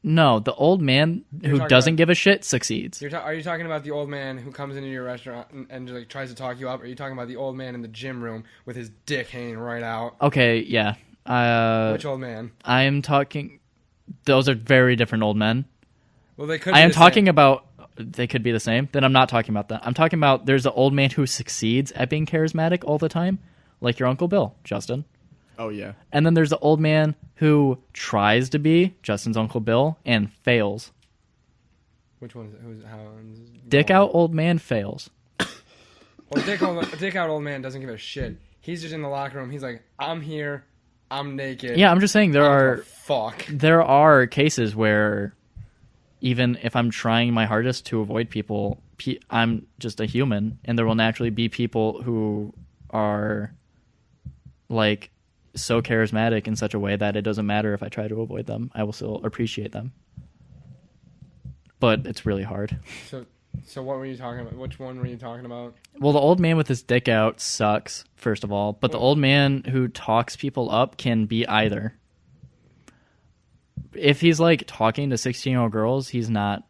No, the old man who talking doesn't about- give a shit succeeds. Are you talking about the old man who comes into your restaurant and like tries to talk you up? Or are you talking about the old man in the gym room with his dick hanging right out? Okay, yeah. Which old man? I am talking. Those are very different old men. Well, they could. I be am the talking same. about. They could be the same. Then I'm not talking about that. I'm talking about there's an old man who succeeds at being charismatic all the time, like your Uncle Bill, Justin. Oh yeah. And then there's the old man who tries to be Justin's Uncle Bill and fails. Which one's who's how? Dick out old man fails. Well, dick out old man doesn't give a shit. He's just in the locker room. He's like, I'm here. I'm naked. Yeah, I'm just saying there I don't are give a fuck. there are cases where even if I'm trying my hardest to avoid people, I'm just a human, and there will naturally be people who are like so charismatic in such a way that it doesn't matter if I try to avoid them. I will still appreciate them. But it's really hard. So what were you talking about? Which one were you talking about? Well, the old man with his dick out sucks, first of all, but the old man who talks people up can be either. If he's like talking to 16-year-old girls, he's not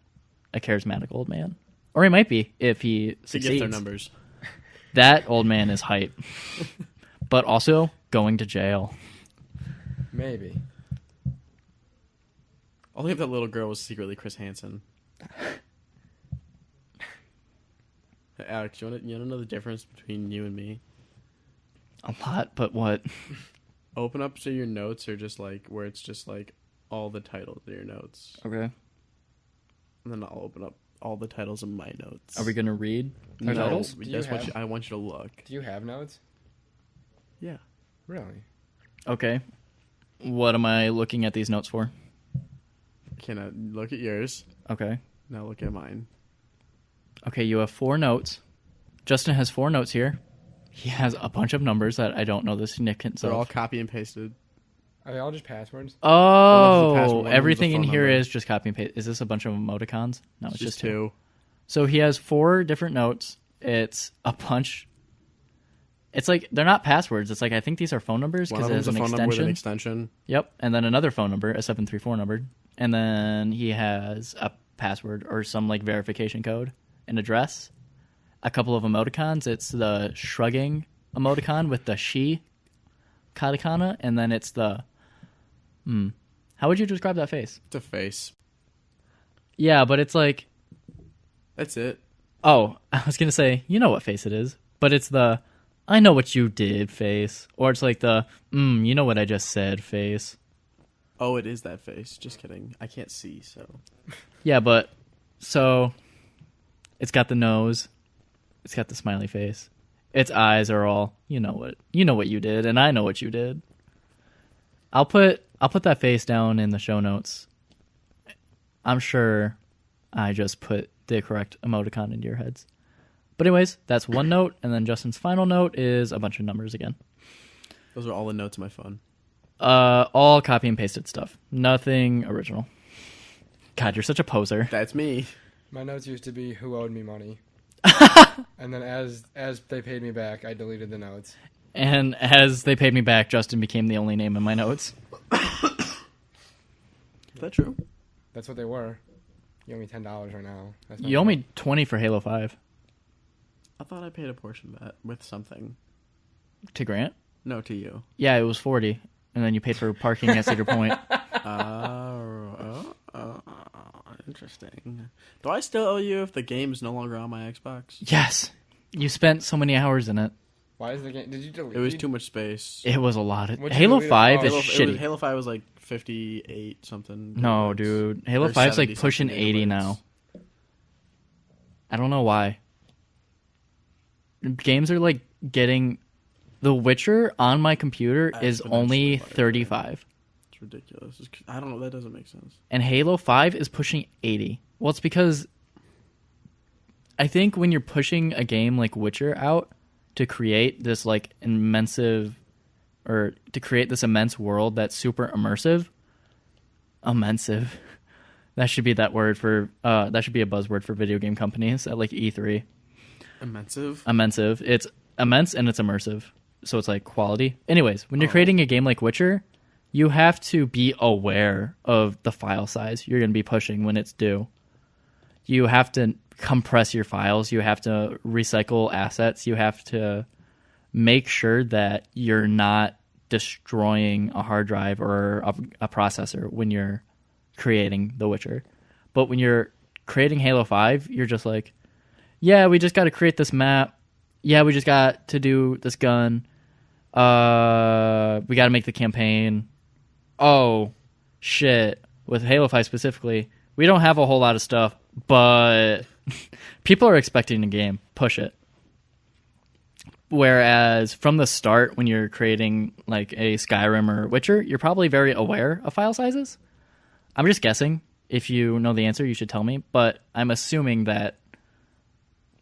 a charismatic old man. Or he might be if he To get succeeds. their numbers. That old man is hype. But also going to jail. Maybe. Only if that little girl was secretly Chris Hansen. Hey, Alex, you want to know the difference between you and me? A lot, but what? Open up so your notes are just like where it's just like all the titles of your notes, Okay. and then I'll open up all the titles of my notes. Are we going to read our No, titles? Do you that's what have- I want you to look. Do you have notes? Yeah. Really? Okay. What am I looking at these notes for? Can I look at yours? Okay. Now look at mine. Okay, you have 4 notes. Justin has 4 notes here. He has a bunch of numbers that I don't know the significance They're of. all copy and pasted. Are they all just passwords? One of them's a password, Oh, one of them's a everything in phone here number. is just copy and paste. Is this a bunch of emoticons? No, it's just 2. two. So he has 4 different notes. It's a bunch. It's like they're not passwords. It's like I think these are phone numbers One because of it has them's a an phone number with an extension. extension. Yep, and then another phone number, a 734 number, and then he has a password or some like verification code, an address, a couple of emoticons. It's the shrugging emoticon with the she katakana, and then it's the How would you describe that face? It's a face. Yeah, but it's like, That's it. oh, I was gonna say, you know what face it is, but it's the I know what you did face, or it's like the you know what I just said face. Oh, it is that face. Just kidding. I can't see, so. Yeah, but so it's got the nose, it's got the smiley face, its eyes are all you know what you did, and I know what you did. I'll put that face down in the show notes. I'm sure I just put the correct emoticon into your heads. But anyways, that's one note, and then Justin's final note is a bunch of numbers again. Those are all the notes on my phone. All copy and pasted stuff. Nothing original. God, you're such a poser. That's me. My notes used to be who owed me money. And then as they paid me back, I deleted the notes. And as they paid me back, Justin became the only name in my notes. Is that true? That's what they were. You owe me $10 right now. That's my You owe note. me 20 for Halo 5. I thought I paid a portion of that with something. To Grant? No, to you. Yeah, it was 40. And then you paid for parking at Cedar Point. Interesting. Do I still owe you if the game is no longer on my Xbox? Yes. You spent so many hours in it. Why is the game? Did you delete? It was too much space. It was a lot. What'd you Halo delete it 5 for? is shitty. Halo 5 was like 58 something. No, gigabytes. dude. Halo Or 5's like 70 pushing something 80 gigabytes. now. I don't know why. Games are like getting... The Witcher on my computer is only Exponentially larger. 35. It's ridiculous. I don't know. That doesn't make sense. And Halo 5 is pushing 80. Well, it's because I think when you're pushing a game like Witcher out to create this like immense or to create this immense world that's super immersive. Immensive. That should be that word for that should be a buzzword for video game companies at like E3. Immensive. It's immense and it's immersive. So it's like quality. Anyways, when you're creating a game like Witcher, you have to be aware of the file size you're going to be pushing when it's due. You have to compress your files. You have to recycle assets. You have to make sure that you're not destroying a hard drive or a processor when you're creating The Witcher. But when you're creating Halo 5, you're just like, yeah, we just got to create this map. Yeah, we just got to do this gun. We got to make the campaign. Oh, shit. With Halo 5 specifically, we don't have a whole lot of stuff, but people are expecting a game. Push it. Whereas from the start, when you're creating like a Skyrim or Witcher, you're probably very aware of file sizes. I'm just guessing. If you know the answer, you should tell me. But I'm assuming that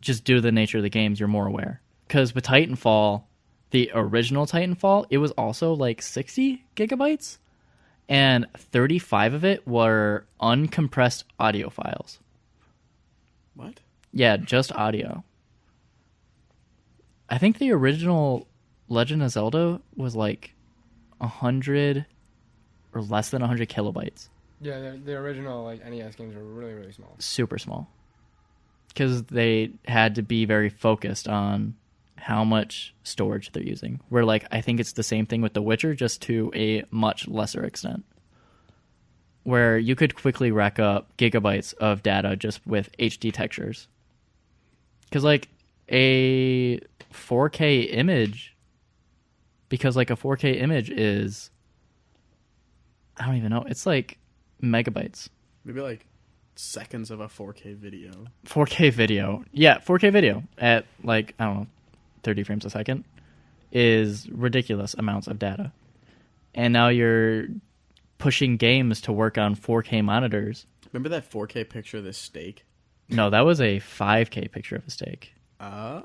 just due to the nature of the games, you're more aware. Because with Titanfall, the original Titanfall, it was also like 60 gigabytes. And 35 of it were uncompressed audio files. What? Yeah, just audio. I think the original Legend of Zelda was like 100 or less than 100 kilobytes. Yeah, the original like NES games were really, really small. Super small. Because they had to be very focused on how much storage they're using. Where like I think it's the same thing with The Witcher, just to a much lesser extent. Where you could quickly rack up gigabytes of data just with HD textures. Because like a 4K image, because like a 4K image is, I don't even know, it's like megabytes. Maybe like seconds of a 4K video. 4K video. Yeah, 4K video at like, I don't know, 30 frames a second is ridiculous amounts of data. And now you're pushing games to work on 4K monitors. Remember that 4K picture of this steak? No, that was a 5K picture of a steak. Oh,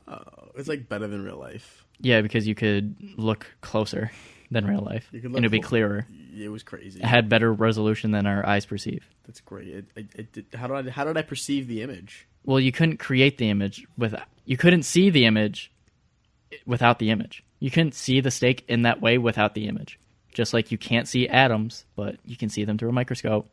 it's like better than real life. Yeah, because you could look closer than real life. You could look and it'd be clearer. It was crazy. It had better resolution than our eyes perceive. That's great. How did I perceive the image? Well, you couldn't create the image you couldn't see the image without the image. You couldn't see the steak in that way without the image. Just like you can't see atoms, but you can see them through a microscope.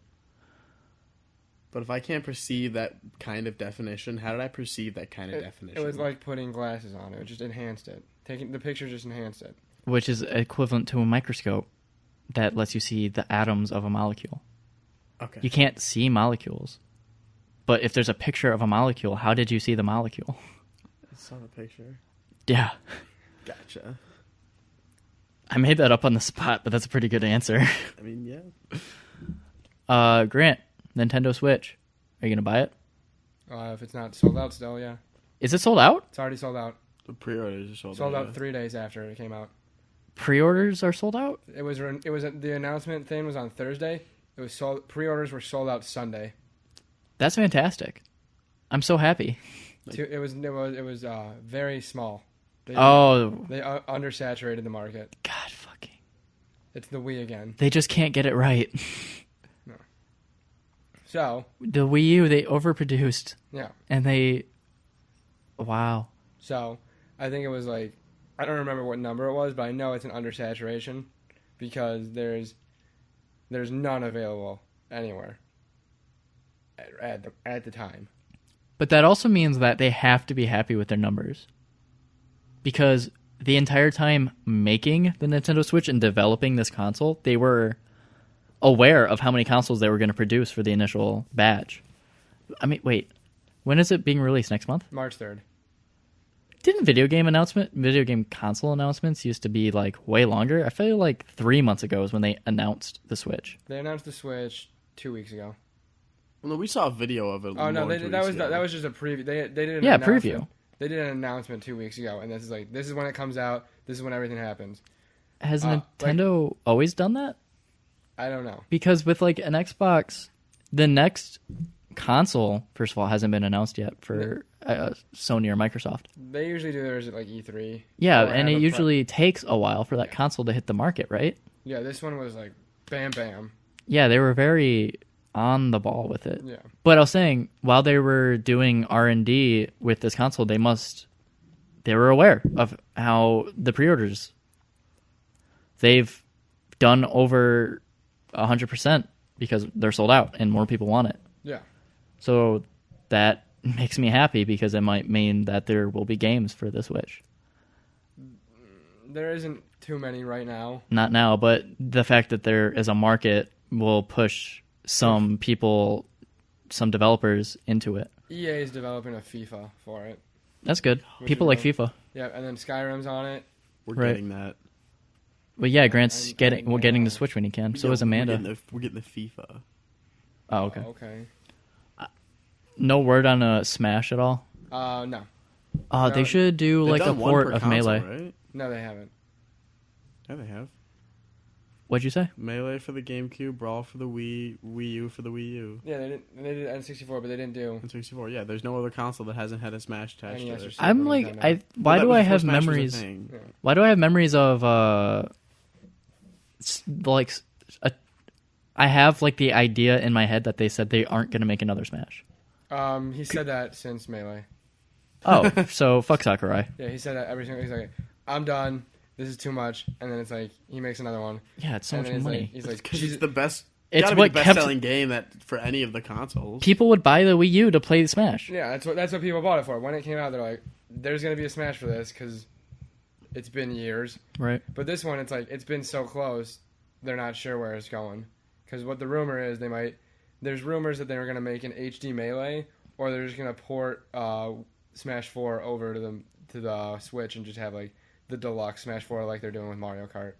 But if I can't perceive that kind of definition, how did I perceive that kind of definition? It was like putting glasses on. It just enhanced it. Taking the picture just enhanced it. Which is equivalent to a microscope that lets you see the atoms of a molecule. Okay. You can't see molecules. But if there's a picture of a molecule, how did you see the molecule? I saw the picture. Yeah. Gotcha. I made that up on the spot, but that's a pretty good answer. I mean, yeah. Grant, Nintendo Switch. Are you going to buy it? If it's not sold out still, yeah. Is it sold out? It's already sold out. The pre-orders are sold out. Sold out 3 days after it came out. Pre-orders are sold out? It was the announcement thing was on Thursday. It was sold. Pre-orders were sold out Sunday. That's fantastic. I'm so happy. It was very small. They undersaturated the market. God fucking. It's the Wii again. They just can't get it right. No. So the Wii U, they overproduced. Yeah. And they. Wow. So I think it was like, I don't remember what number it was, but I know it's an undersaturation because there's none available anywhere at the time. But that also means that they have to be happy with their numbers. Because the entire time making the Nintendo Switch and developing this console, they were aware of how many consoles they were going to produce for the initial batch. I mean, wait. When is it being released? Next month? March 3rd. Didn't video game console announcements used to be like way longer? I feel like 3 months ago is when they announced the Switch. They announced the Switch 2 weeks ago. Well, no, we saw a video of it. Oh no, that was just a preview. They did an preview. They did an announcement 2 weeks ago, and this is when it comes out. This is when everything happens. Has Nintendo always done that? I don't know. Because with like an Xbox, the next console, first of all, hasn't been announced yet for Sony or Microsoft. They usually do theirs at like E3. Yeah, Or and have it a usually takes a while for that console to hit the market, right? Yeah, this one was like bam, bam. Yeah, they were very on the ball with it. Yeah. But I was saying, while they were doing R&D with this console, they were aware of how the pre-orders, they've done over 100% because they're sold out and more people want it. Yeah. So that makes me happy because it might mean that there will be games for the Switch. There isn't too many right now. Not now, but the fact that there is a market will push some people, some developers into it. EA is developing a FIFA for it. That's good. Which People is like cool. FIFA. Yeah, and then Skyrim's on it. We're Right. getting that. But yeah, Grant's I'm getting getting the Switch when he can. So Yeah, is Amanda. We're getting the FIFA. Oh, okay. Okay. No word on a Smash at all. No. They No. should do They've like a done one port per of console, Melee. right? No, they haven't. Yeah, they have. What'd you say? Melee for the GameCube, Brawl for the Wii U for the Wii U, Yeah, they didn't. They did N64, but they didn't do. and 64. Yeah, there's no other console that hasn't had a Smash attached to NES or it. Super I'm like, Nintendo. why Well, do that I was before have Smash was a memories? thing. Yeah. Why do I have memories of I have like the idea in my head that they said they aren't going to make another Smash. He said that since Melee. Oh, so fuck Sakurai. Yeah, he said that every single. He's like, "I'm done. This is too much." And then it's like he makes another one. Yeah, it's so And much then he's money. Like, he's like, Because "She's it's the best. It's Gotta what be the kept- best-selling game that for any of the consoles. People would buy the Wii U to play Smash. yeah." That's what people bought it for. When it came out, they're like, "There's gonna be a Smash for this because it's been years." Right. But this one, it's like it's been so close, they're not sure where it's going. Because what the rumor is, there's rumors that they were gonna make an HD Melee, or they're just gonna port Smash 4 over to the Switch and just have like the deluxe Smash 4 like they're doing with Mario Kart.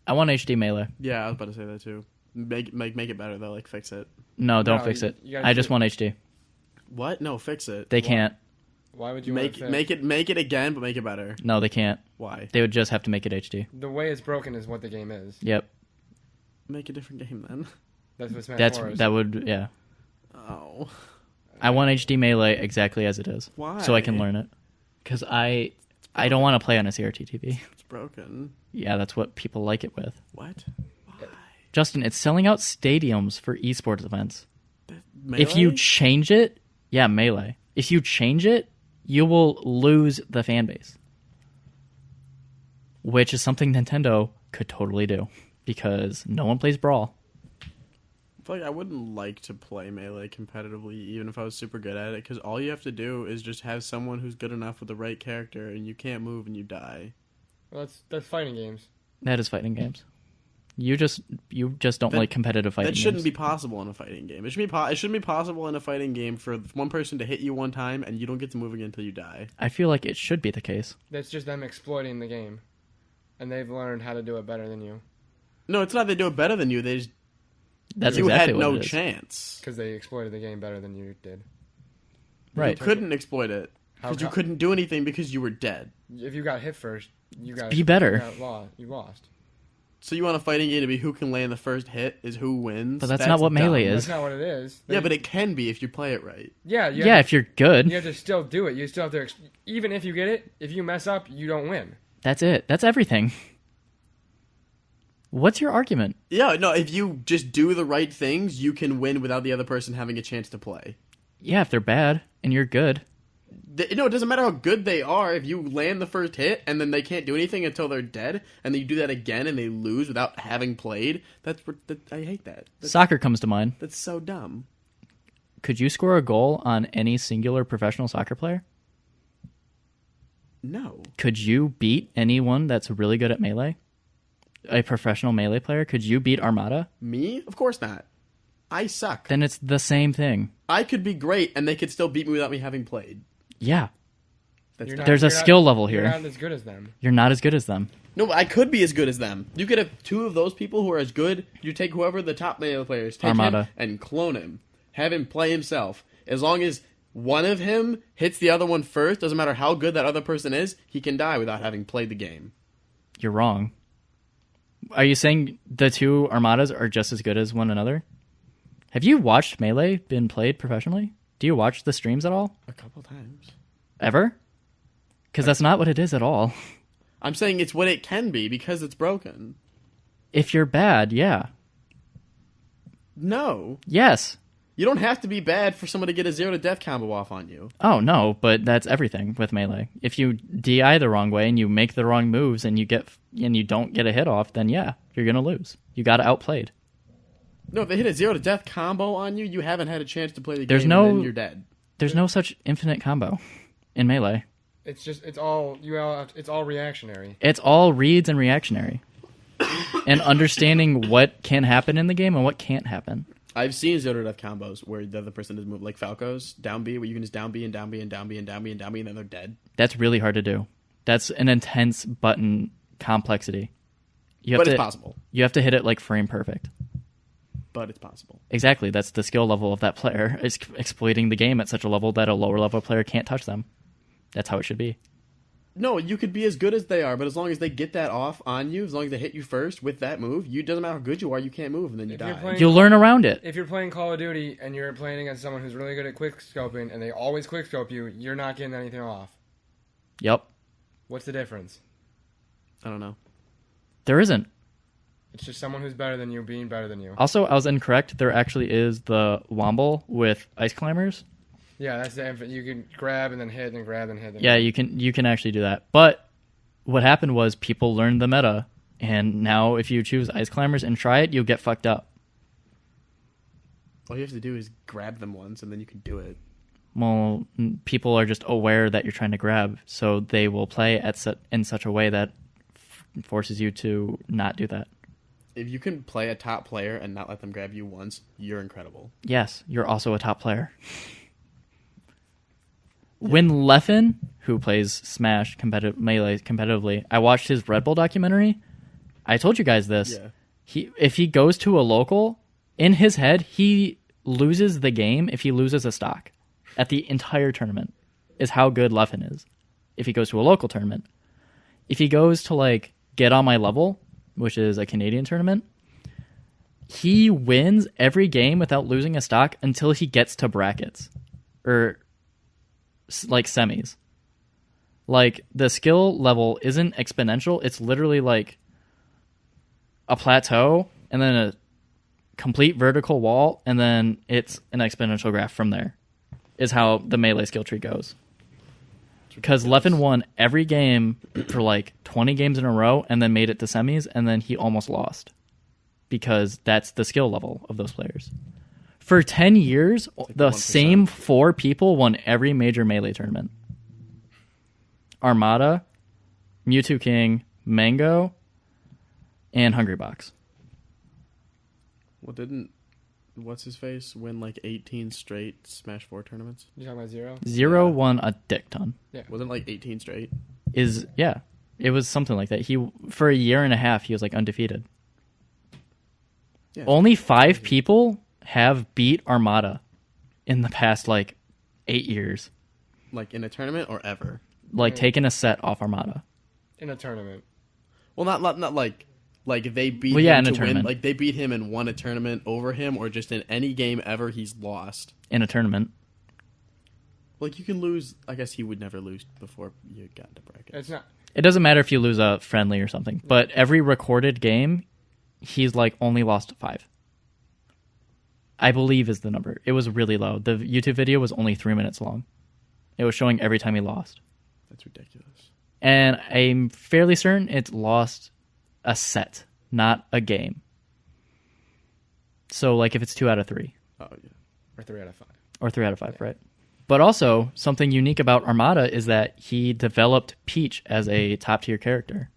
I want HD Melee. Yeah, I was about to say that too. Make it better though. Like fix it. No, don't No, fix it. you gotta I just do- want HD. What? No, fix it. They can't. Why would you make want it make it again, but make it better. No, they can't. Why? They would just have to make it HD. The way it's broken is what the game is. Yep. Make a different game then. That's what Smash That's 4 is. that would yeah. Oh, I want HD Melee exactly as it is. why? So I can learn it. Cuz I don't want to play on a CRT TV. It's broken. Yeah, that's what people like it with. What? Why? Justin, it's selling out stadiums for esports events. Melee? If you change it, yeah, Melee. If you change it, you will lose the fan base. Which is something Nintendo could totally do because no one plays Brawl. I feel like I wouldn't like to play Melee competitively, even if I was super good at it, because all you have to do is just have someone who's good enough with the right character, and you can't move and you die. Well, that's fighting games. That is fighting games. You just don't That- like competitive fighting That shouldn't games. be possible in a fighting game. It shouldn't be possible in a fighting game for one person to hit you one time and you don't get to move again until you die. I feel like it should be the case. That's just them exploiting the game, and they've learned how to do it better than you No, it's not they do it better than you. That's You exactly had what no it is. chance. because they exploited the game better than you did. Right. You couldn't exploit it because you How- couldn't do anything because you were dead. If you got hit first, you got Be better. You lost. So you want a fighting game to be who can land the first hit is who wins. But that's not what Melee dumb. is. That's not what it is. Yeah, but it can be if you play it right. yeah, you Yeah, have if you're good, you have to still do it. You still have to, even if you get it, if you mess up, you don't win. that's it. That's everything. What's your argument? Yeah, no, if you just do the right things, you can win without the other person having a chance to play. Yeah, if they're bad and you're good. No, it doesn't matter how good they are. If you land the first hit and then they can't do anything until they're dead, and then you do that again and they lose without having played, I hate that. Soccer comes to mind. That's so dumb. Could you score a goal on any singular professional soccer player? No. Could you beat anyone that's really good at Melee? A professional Melee player? Could you beat Armada? Me? Of course not. I suck. Then it's the same thing. I could be great and they could still beat me without me having played. Yeah. That's You're dumb. There's a you're skill level You're here. not as good as them. You're not as good as them. No, but I could be as good as them. You could have two of those people who are as good. You take whoever the top Melee players, take Armada. him and clone him. Have him play himself. As long as one of him hits the other one first, doesn't matter how good that other person is, he can die without having played the game. You're wrong. Are you saying the two Armadas are just as good as one another? Have you watched Melee been played professionally? Do you watch the streams at all? A couple times. Ever? Because that's not what it is at all. I'm saying it's what it can be because it's broken. If you're bad, yeah. No. Yes. You don't have to be bad for someone to get a 0 to death combo off on you. Oh, no, but that's everything with Melee. If you DI the wrong way and you make the wrong moves and you don't get a hit off, then yeah, you're going to lose. You got outplayed. No, if they hit a 0 to death combo on you, you haven't had a chance to play the There's game no- and then you're dead. There's no such infinite combo in Melee. It's all reactionary. It's all reads and reactionary. And understanding what can happen in the game and what can't happen. I've seen 0 to death combos where the other person does move like Falco's down B, where you can just down B and down B and down B and down B and down B and then they're dead. That's really hard to do. That's an intense button complexity. But it's possible. You have to hit it like frame perfect. But it's possible. Exactly. That's the skill level of that player, is exploiting the game at such a level that a lower level player can't touch them. That's how it should be. No, you could be as good as they are, but as long as they get that off on you, as long as they hit you first with that move, you doesn't matter how good you are, you can't move, and then you If you're die. playing- You'll learn around it. If you're playing Call of Duty and you're playing against someone who's really good at quick scoping and they always quick scope you, you're not getting anything off. Yep. What's the difference? I don't know. There isn't. It's just someone who's better than you being better than you. Also, I was incorrect. There actually is the Womble with Ice Climbers. Yeah, that's the you can grab and then hit and grab and hit. And Yeah, you can actually do that. But what happened was people learned the meta, and now if you choose Ice Climbers and try it, you'll get fucked up. All you have to do is grab them once, and then you can do it. Well, people are just aware that you're trying to grab, so they will play in such a way that forces you to not do that. If you can play a top player and not let them grab you once, you're incredible. Yes, you're also a top player. When Leffen, who plays Smash Melee competitively, I watched his Red Bull documentary. I told you guys this. Yeah. If he goes to a local, in his head, he loses the game if he loses a stock at the entire tournament, is how good Leffen is if he goes to a local tournament. If he goes to, like, Get On My Level, which is a Canadian tournament, he wins every game without losing a stock until he gets to brackets. Or, like, semis. Like, the skill level isn't exponential. It's literally, like, a plateau, and then a complete vertical wall, and then it's an exponential graph from there, is how the Melee skill tree goes. Because Leffen won every game for like 20 games in a row and then made it to semis, and then he almost lost. Because that's the skill level of those players. For 10 years, like the 1%. same 4 people won every major Melee tournament. Armada, Mewtwo King, Mango, and Hungrybox. Well, what's his face win like 18 straight Smash 4 tournaments? You talking about Zero? Zero Yeah. won a dick ton. Wasn't it like 18 straight? It was something like that. He, for a year and a half, he was like undefeated. Yeah. Only 5 people have beat Armada in the past like 8 years. Like in a tournament or ever? Like taking a set off Armada. In a tournament. Well, not like they beat Well, yeah, him in a to win. tournament. Like they beat him and won a tournament over him, or just in any game ever he's lost. In a tournament. Like you can lose. I guess he would never lose before you got into brackets. It's not. It doesn't matter if you lose a friendly or something, but every recorded game, he's like only lost 5. I believe is the number. It was really low. The YouTube video was only 3 minutes long. It was showing every time he lost. That's ridiculous. And I'm fairly certain it's lost a set, not a game. So, like, if it's 2 out of 3. Oh yeah. Or 3 out of 5. Or 3 out of 5, right? But also, something unique about Armada is that he developed Peach as a top-tier character.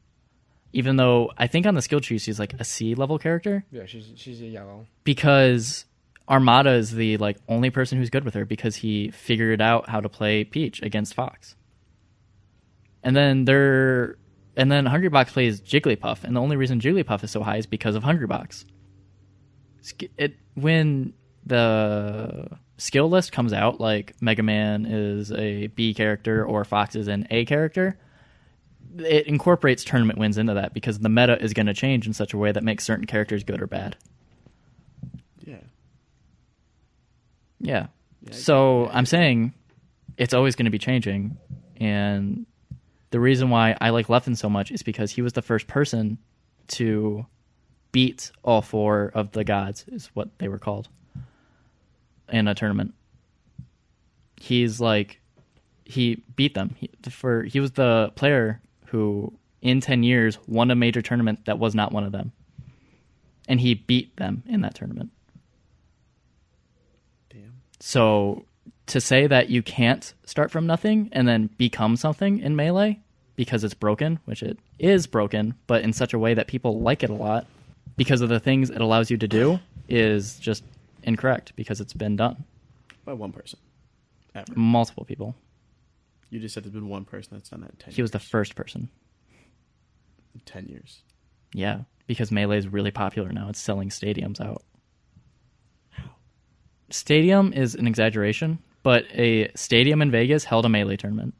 Even though, I think on the skill tree, she's like a C-level character. Yeah, she's a yellow. Because Armada is the like only person who's good with her because he figured out how to play Peach against Fox. And then Hungrybox plays Jigglypuff, and the only reason Jigglypuff is so high is because of Hungrybox. When the skill list comes out, like Mega Man is a B character or Fox is an A character, it incorporates tournament wins into that because the meta is going to change in such a way that makes certain characters good or bad. Yeah. Yeah. Yeah, So I'm saying it's always going to be changing. And the reason why I like Leffen so much is because he was the first person to beat all 4 of the gods, is what they were called, in a tournament. He's like, he beat them. He was the player who, in 10 years, won a major tournament that was not one of them. And he beat them in that tournament. Damn. So to say that you can't start from nothing and then become something in Melee because it's broken, which it is broken, but in such a way that people like it a lot because of the things it allows you to do, is just incorrect because it's been done. By one person. Ever. Multiple people. You just said there's been one person that's done that in 10 years. He was the first person. In 10 years. Yeah, because Melee is really popular now. It's selling stadiums out. Stadium is an exaggeration, but a stadium in Vegas held a Melee tournament.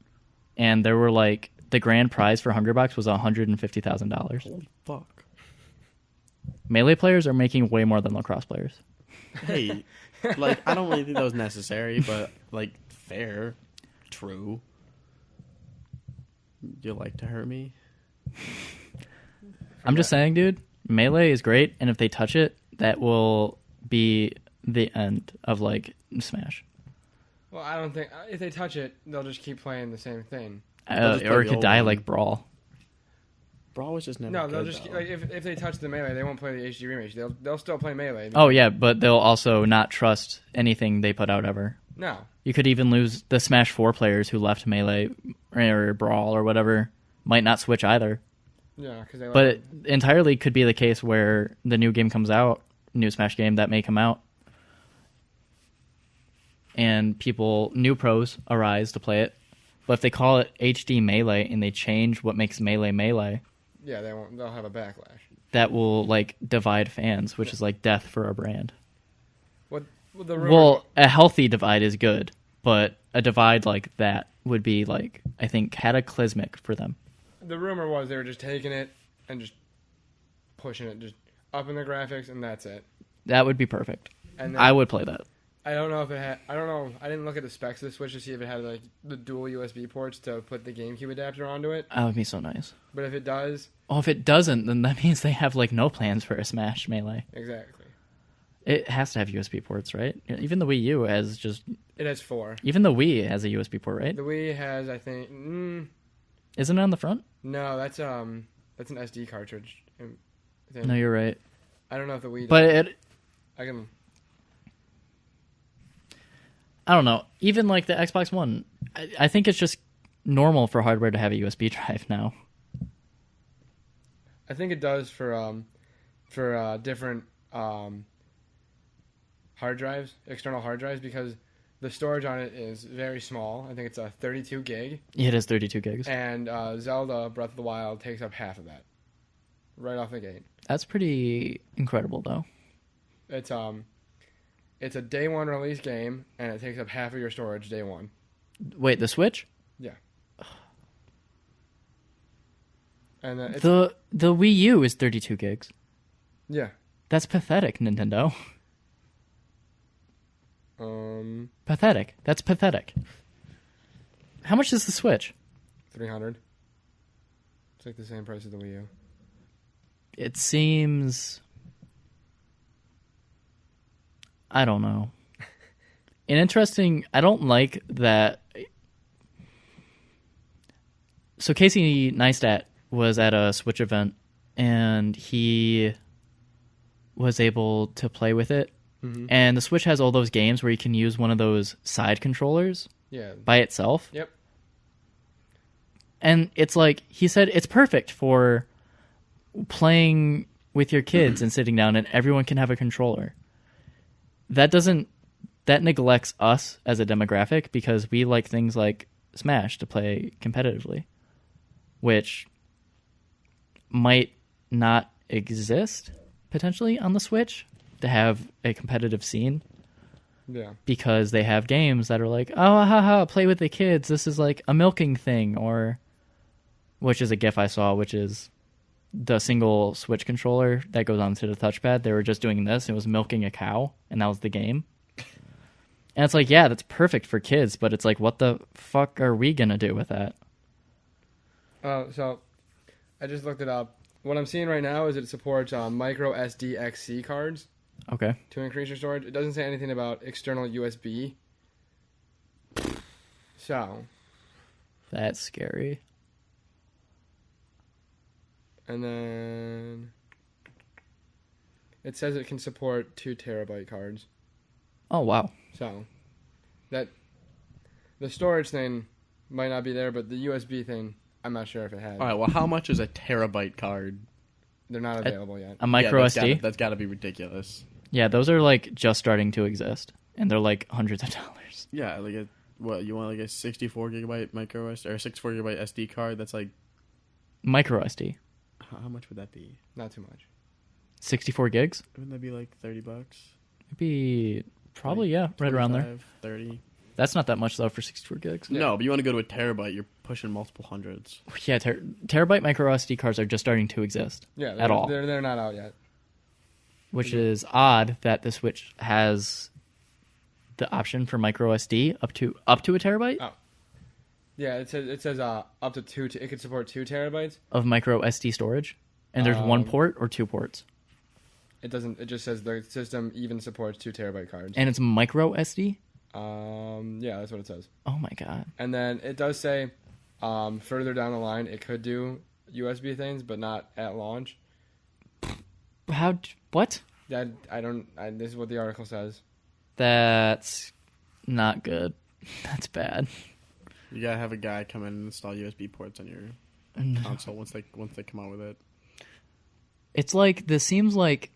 And there were like, the grand prize for Hungrybox was $150,000. Holy fuck. Melee players are making way more than lacrosse players. Hey, like, I don't really think that was necessary, but, like, fair. True. You like to hurt me? I'm just saying, dude, Melee is great, and if they touch it, that will be the end of, like, Smash. Well, I don't think if they touch it, they'll just keep playing the same thing. They'll just play Or it the could old die one. like Brawl. Brawl was just never No, good, they'll just though. like if they touch the Melee, they won't play the HD remake. They'll still play Melee. Oh, yeah, but they'll also not trust anything they put out ever. No. You could even lose the Smash 4 players who left Melee or Brawl or whatever. Might not switch either. Yeah, because they. But it entirely could be the case where the new game comes out, new Smash game that may come out, and new pros arise to play it. But if they call it HD Melee and they change what makes Melee Melee, yeah, they won't. They'll have a backlash. that will like divide fans, which is like death for a brand. What the rumor? Well, a healthy divide is good, but a divide like that would be like, I think, cataclysmic for them. The rumor was they were just taking it and just pushing it, just up in the graphics, and that's it. That would be perfect. And then, I would play that. I don't know if it had. I don't know. I didn't look at the specs of the Switch to see if it had like the dual USB ports to put the GameCube adapter onto it. That would be so nice. But if it does, Oh, if it doesn't, then that means they have like no plans for a Smash Melee. exactly. It has to have USB ports, right? Even the Wii U has It has 4. even the Wii has a USB port, right? The Wii has, I think. Isn't it on the front? No, that's an SD cartridge. I think. No, you're right. I don't know if the Wii. But I can. I don't know. Even like the Xbox One, I think it's just normal for hardware to have a USB drive now. I think it does for different hard drives, external hard drives, because the storage on it is very small. I think it's a 32 gig, It is 32 gigs. and Zelda Breath of the Wild takes up half of that, right off the gate. That's pretty incredible, though. It's a day one release game, and it takes up half of your storage day one. Wait, the Switch? Yeah. And it's, The Wii U is 32 gigs. yeah. That's pathetic, Nintendo. Pathetic. That's pathetic. How much is the Switch? 300. It's like the same price as the Wii U. It seems... I don't know. An interesting... I don't like that... So Casey Neistat was at a Switch event, and he was able to play with it. Mm-hmm. And the Switch has all those games where you can use one of those side controllers Yeah. by itself. Yep. And it's like, he said it's perfect for playing with your kids and sitting down and everyone can have a controller. That neglects us as a demographic because we like things like Smash to play competitively, which might not exist potentially on the Switch to have a competitive scene. Yeah. Because they have games that are like, oh, haha, play with the kids. This is like a milking thing, or which is a GIF I saw, which is the single Switch controller that goes onto the touchpad. They were just doing this. It was milking a cow, and that was the game. And it's like, yeah, that's perfect for kids, but it's like, what the fuck are we gonna do with that? So I just looked it up. What I'm seeing right now is it supports micro SD XC cards Okay. to increase your storage. It doesn't say anything about external USB. So, That's scary. and then it says it can support 2 terabyte cards. Oh, wow. So, that the storage thing might not be there, but the USB thing, I'm not sure if it has. All right. Well, how much is a terabyte card? They're not available yet. A micro Yeah, SD? That's got to be ridiculous. Yeah, those are like just starting to exist, and they're like hundreds of dollars. Yeah, like what you want, like a 64 gigabyte micro SD or a 64 gigabyte SD card? That's like Micro SD. how much would that be? Not too much. 64 gigs? Wouldn't that be like $30? It'd be probably, yeah, right around there. 30. That's not that much, though, for 64 gigs. Yeah. No, but you want to go to a terabyte, you're pushing multiple hundreds. Yeah, terabyte micro SD cards are just starting to exist, Yeah, at all. They're not out yet. which is odd that the Switch has the option for micro SD up to a terabyte Oh. Yeah, it says up to 2. It could support 2 terabytes. of micro SD storage, and there's one port or 2 ports, It doesn't. It just says the system even supports 2 terabyte cards. and it's micro SD. Yeah, that's what it says. Oh my god. And then it does say further down the line it could do USB things, but not at launch. What? That this is what the article says. That's not good. That's bad. You gotta have a guy come in and install USB ports on your console once they come out with it. It's like this seems like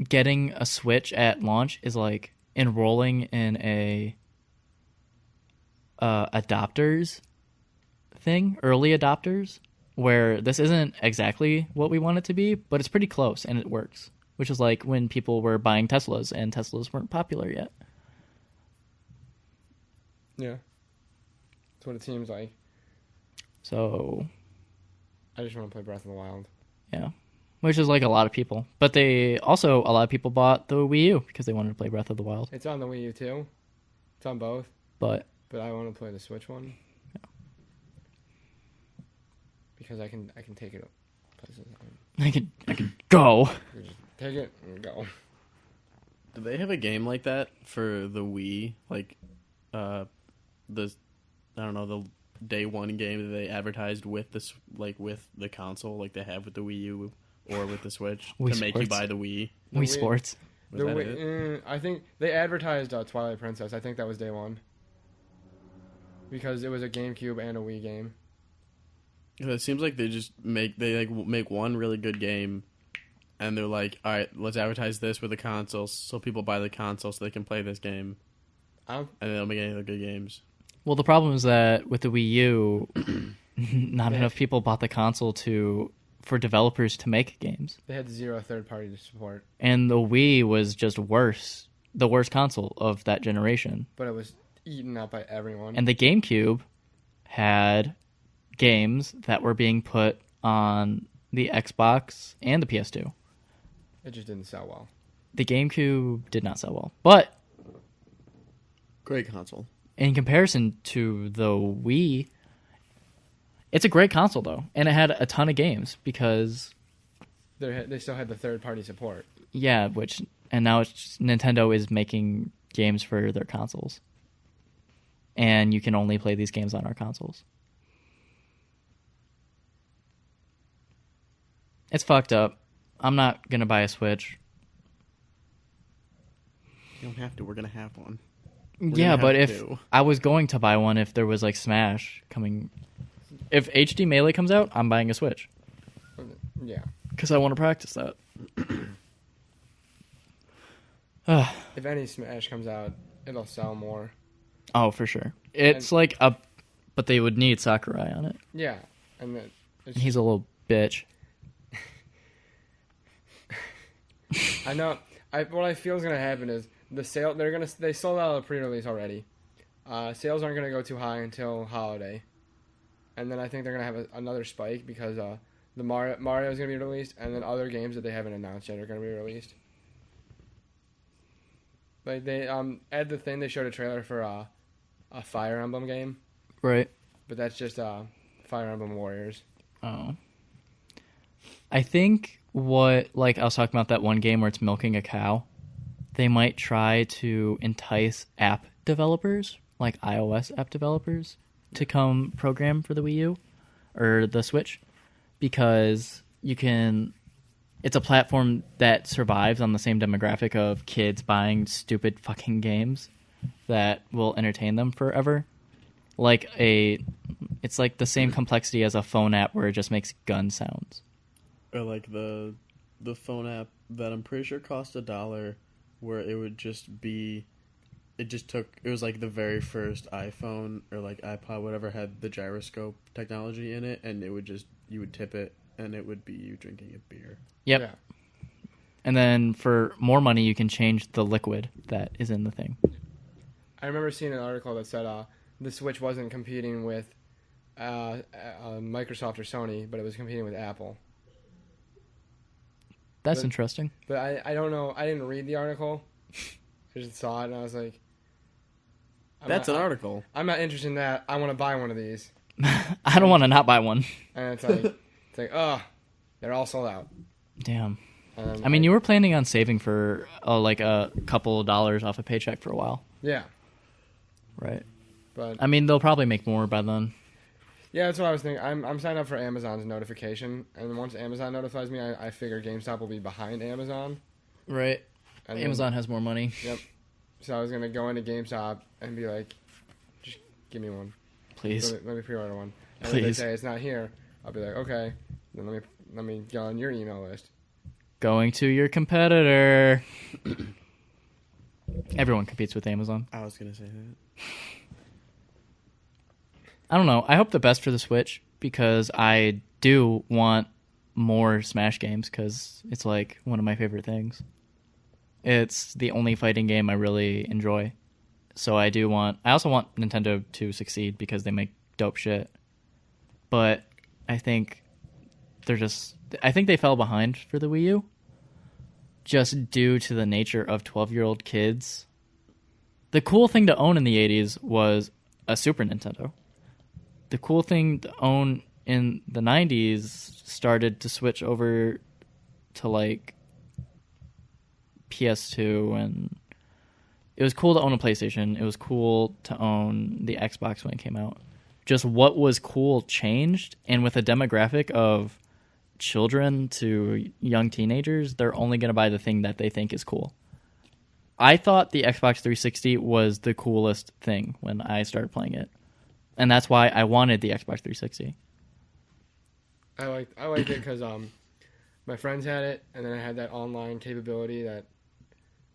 getting a Switch at launch is like enrolling in a adopters thing, early adopters, where this isn't exactly what we want it to be, but it's pretty close and it works. Which is like when people were buying Teslas and Teslas weren't popular yet. Yeah, that's what it seems like. So I just want to play Breath of the Wild. yeah, which is like a lot of people. But a lot of people bought the Wii U because they wanted to play Breath of the Wild. It's on the Wii U too. It's on both. But I want to play the Switch one. Yeah. Because I can take it places. I could go. Just take it and go. Do they have a game like that for the Wii? Like, the day one game that they advertised with this, like with the console, like they have with the Wii U or with the Switch, Wii to make you Sports. buy the Wii. The Wii Wii- Sports. Was that it? I think they advertised Twilight Princess. I think that was day one. Because it was a GameCube and a Wii game. It seems like they just make one really good game, and they're like, all right, let's advertise this with the console, so people buy the console so they can play this game, and they don't make any other good games. Well, the problem is that with the Wii U, not enough people bought the console for developers to make games. They had 0 third-party support. And the Wii was just worse, the worst console of that generation. But it was eaten up by everyone. And the GameCube had games that were being put on the Xbox and the PS2. It just didn't sell well. The GameCube did not sell well. But Great console. in comparison to the Wii, it's a great console, though. And it had a ton of games because, They still had the third-party support. yeah, and now Nintendo is making games for their consoles. And you can only play these games on our consoles. It's fucked up. I'm not going to buy a Switch. You don't have to. We're gonna have one. Yeah, gonna but have if two. I was going to buy one if there was like Smash coming, if HD Melee comes out, I'm buying a Switch Yeah. because I want to practice that. If any Smash comes out, it'll sell more. Oh, for sure. It's like but they would need Sakurai on it. Yeah. And then He's a little bitch. I know. What I feel is gonna happen is the sale. They sold out a pre-release already. Sales aren't gonna go too high until holiday, and then I think they're gonna have another spike because the Mario is gonna be released, and then other games that they haven't announced yet are gonna be released. Like they at the thing they showed a trailer for a Fire Emblem game, Right. but that's just Fire Emblem Warriors. Oh. I think what, like, I was talking about that one game where it's milking a cow. They might try to entice app developers, like iOS app developers, to come program for the Wii U or the Switch, because it's a platform that survives on the same demographic of kids buying stupid fucking games that will entertain them forever. It's like the same complexity as a phone app where it just makes gun sounds. Or like the phone app that I'm pretty sure cost $1, where it would just be, it was like the very first iPhone or like iPod, whatever, had the gyroscope technology in it, and you would tip it, and it would be you drinking a beer. Yep. Yeah. And then for more money, you can change the liquid that is in the thing. I remember seeing an article that said the Switch wasn't competing with Microsoft or Sony, but it was competing with Apple. That's But- interesting. But I don't know. I didn't read the article. I just saw it and I was like, That's an article. I'm not interested in that. I want to buy one of these. I don't want to not buy one. And it's like, oh, they're all sold out. Damn. And I mean, you were planning on saving for like a couple of dollars off a paycheck for a while, yeah, right? but I mean, they'll probably make more by then. yeah, that's what I was thinking. I'm signed up for Amazon's notification, and once Amazon notifies me, I figure GameStop will be behind Amazon. Right. And then- Amazon has more money. Yep. So I was gonna go into GameStop and be like, just give me one. Please. Let me pre-order one. And if Please. they say it's not here, I'll be like, okay. Then let me go on your email list. Going to your competitor. Everyone competes with Amazon. I was gonna say that. I don't know. I hope the best for the Switch because I do want more Smash games because it's like one of my favorite things. It's the only fighting game I really enjoy. So I also want Nintendo to succeed because they make dope shit. But I think they fell behind for the Wii U just due to the nature of 12-year-old kids. The cool thing to own in the 80s was a Super Nintendo. The cool thing to own in the 90s started to switch over to like PS2, and it was cool to own a PlayStation. It was cool to own the Xbox when it came out. Just what was cool changed, and with a demographic of children to young teenagers, they're only going to buy the thing that they think is cool. I thought the Xbox 360 was the coolest thing when I started playing it. And that's why I wanted the Xbox 360. I liked it because my friends had it, and then I had that online capability that,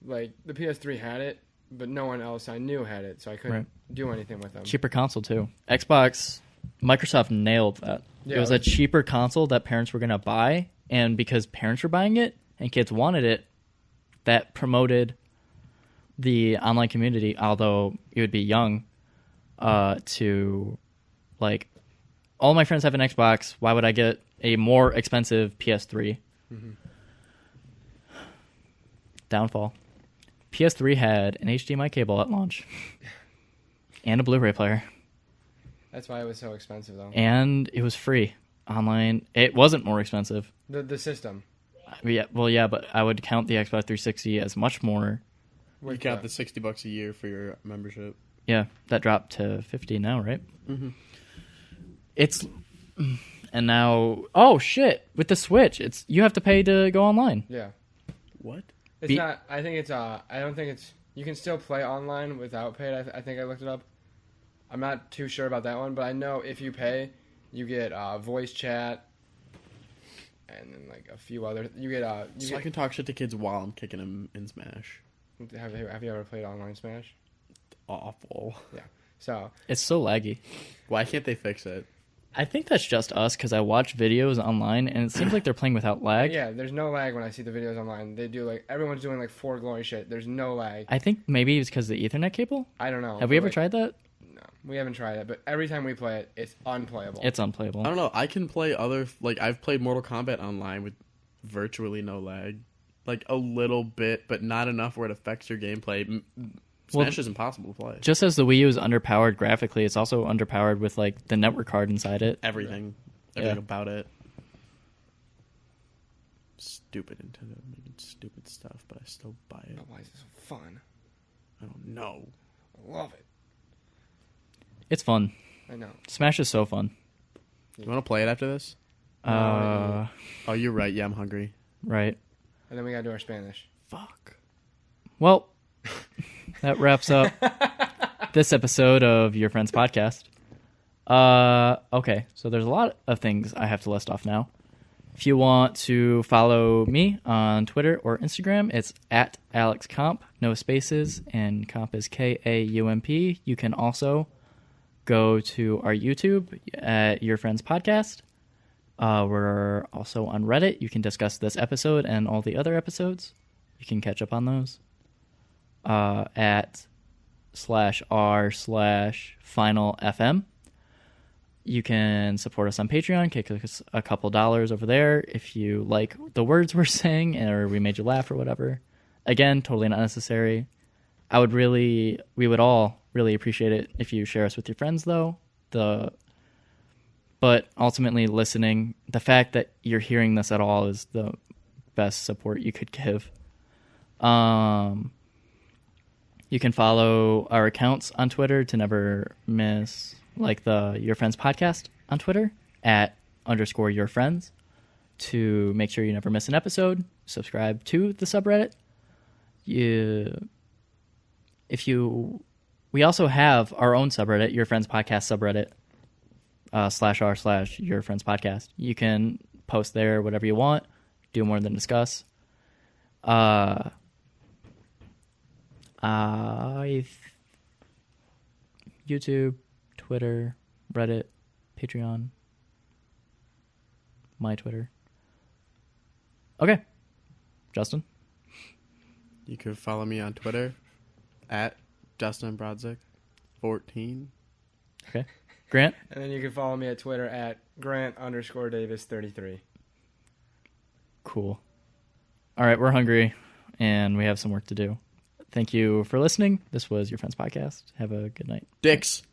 like, the PS3 had it, but no one else I knew had it, so I couldn't do anything with them. Cheaper console, too. Microsoft nailed that. Yeah, it was a cheaper console that parents were going to buy, and because parents were buying it and kids wanted it, that promoted the online community, although it would be young, to, like, all my friends have an Xbox. Why would I get a more expensive PS3? Mm-hmm. Downfall. PS3 had an HDMI cable at launch and a Blu-ray player. That's why it was so expensive, though. And it was free online. It wasn't more expensive. The system. Yeah, but I would count the Xbox 360 as much more. You got the $60 a year for your membership. Yeah, that dropped to $50 now, right? Mm-hmm. And now, oh shit! With the Switch, you have to pay to go online. Yeah. What? It's not. I think it's. I don't think it's. You can still play online without paid. I think I looked it up. I'm not too sure about that one, but I know if you pay, you get voice chat, and then like a few other. You get. I can talk shit to kids while I'm kicking them in Smash. Have you ever played online Smash? Awful. Yeah. So It's so laggy. Why can't they fix it? I think that's just us because I watch videos online and it seems like they're playing without lag. yeah, there's no lag when I see the videos online. They do like everyone's doing like For Glory shit. There's no lag. I think maybe it's because of the Ethernet cable. I don't know. Have we but, ever like, tried that? No, we haven't tried it. But every time we play it, it's unplayable. It's unplayable. I don't know. I can play I've played Mortal Kombat online with virtually no lag. like a little bit, but not enough where it affects your gameplay. Smash is impossible to play. Just as the Wii U is underpowered graphically, it's also underpowered with like the network card inside it. Everything about it. Stupid Nintendo making stupid stuff, but I still buy it. Why is this so fun? I don't know. I love it. It's fun. I know. Smash is so fun. You want to play it after this? Uh, Oh, you're right. Yeah, I'm hungry. right. And then we gotta do our Spanish. Fuck. Well, that wraps up this episode of Your Friends Podcast. Okay, so there's a lot of things I have to list off now. If you want to follow me on Twitter or Instagram, it's at AlexComp, no spaces, and comp is KAUMP. You can also go to our YouTube at Your Friends Podcast. We're also on Reddit. You can discuss this episode and all the other episodes. You can catch up on those at /r/FinalFM. You can support us on Patreon. Kick us a couple dollars over there if you like the words we're saying or we made you laugh or whatever. Again, totally not necessary. We would all really appreciate it if you share us with your friends, though. But ultimately, listening, the fact that you're hearing this at all is the best support you could give. You can follow our accounts on Twitter to never miss, like the Your Friends Podcast on Twitter at _yourfriends to make sure you never miss an episode. Subscribe to the subreddit. We also have our own subreddit, Your Friends Podcast subreddit, /r/Your Friends Podcast. You can post there whatever you want, do more than discuss. YouTube, Twitter, Reddit, Patreon, my Twitter. Okay, Justin. You can follow me on Twitter at Justin Brodzik 14. Okay, Grant. And then you can follow me at Twitter at Grant_Davis33. Cool. All right, we're hungry and we have some work to do. Thank you for listening. This was Your Friends Podcast. Have a good night. Dicks.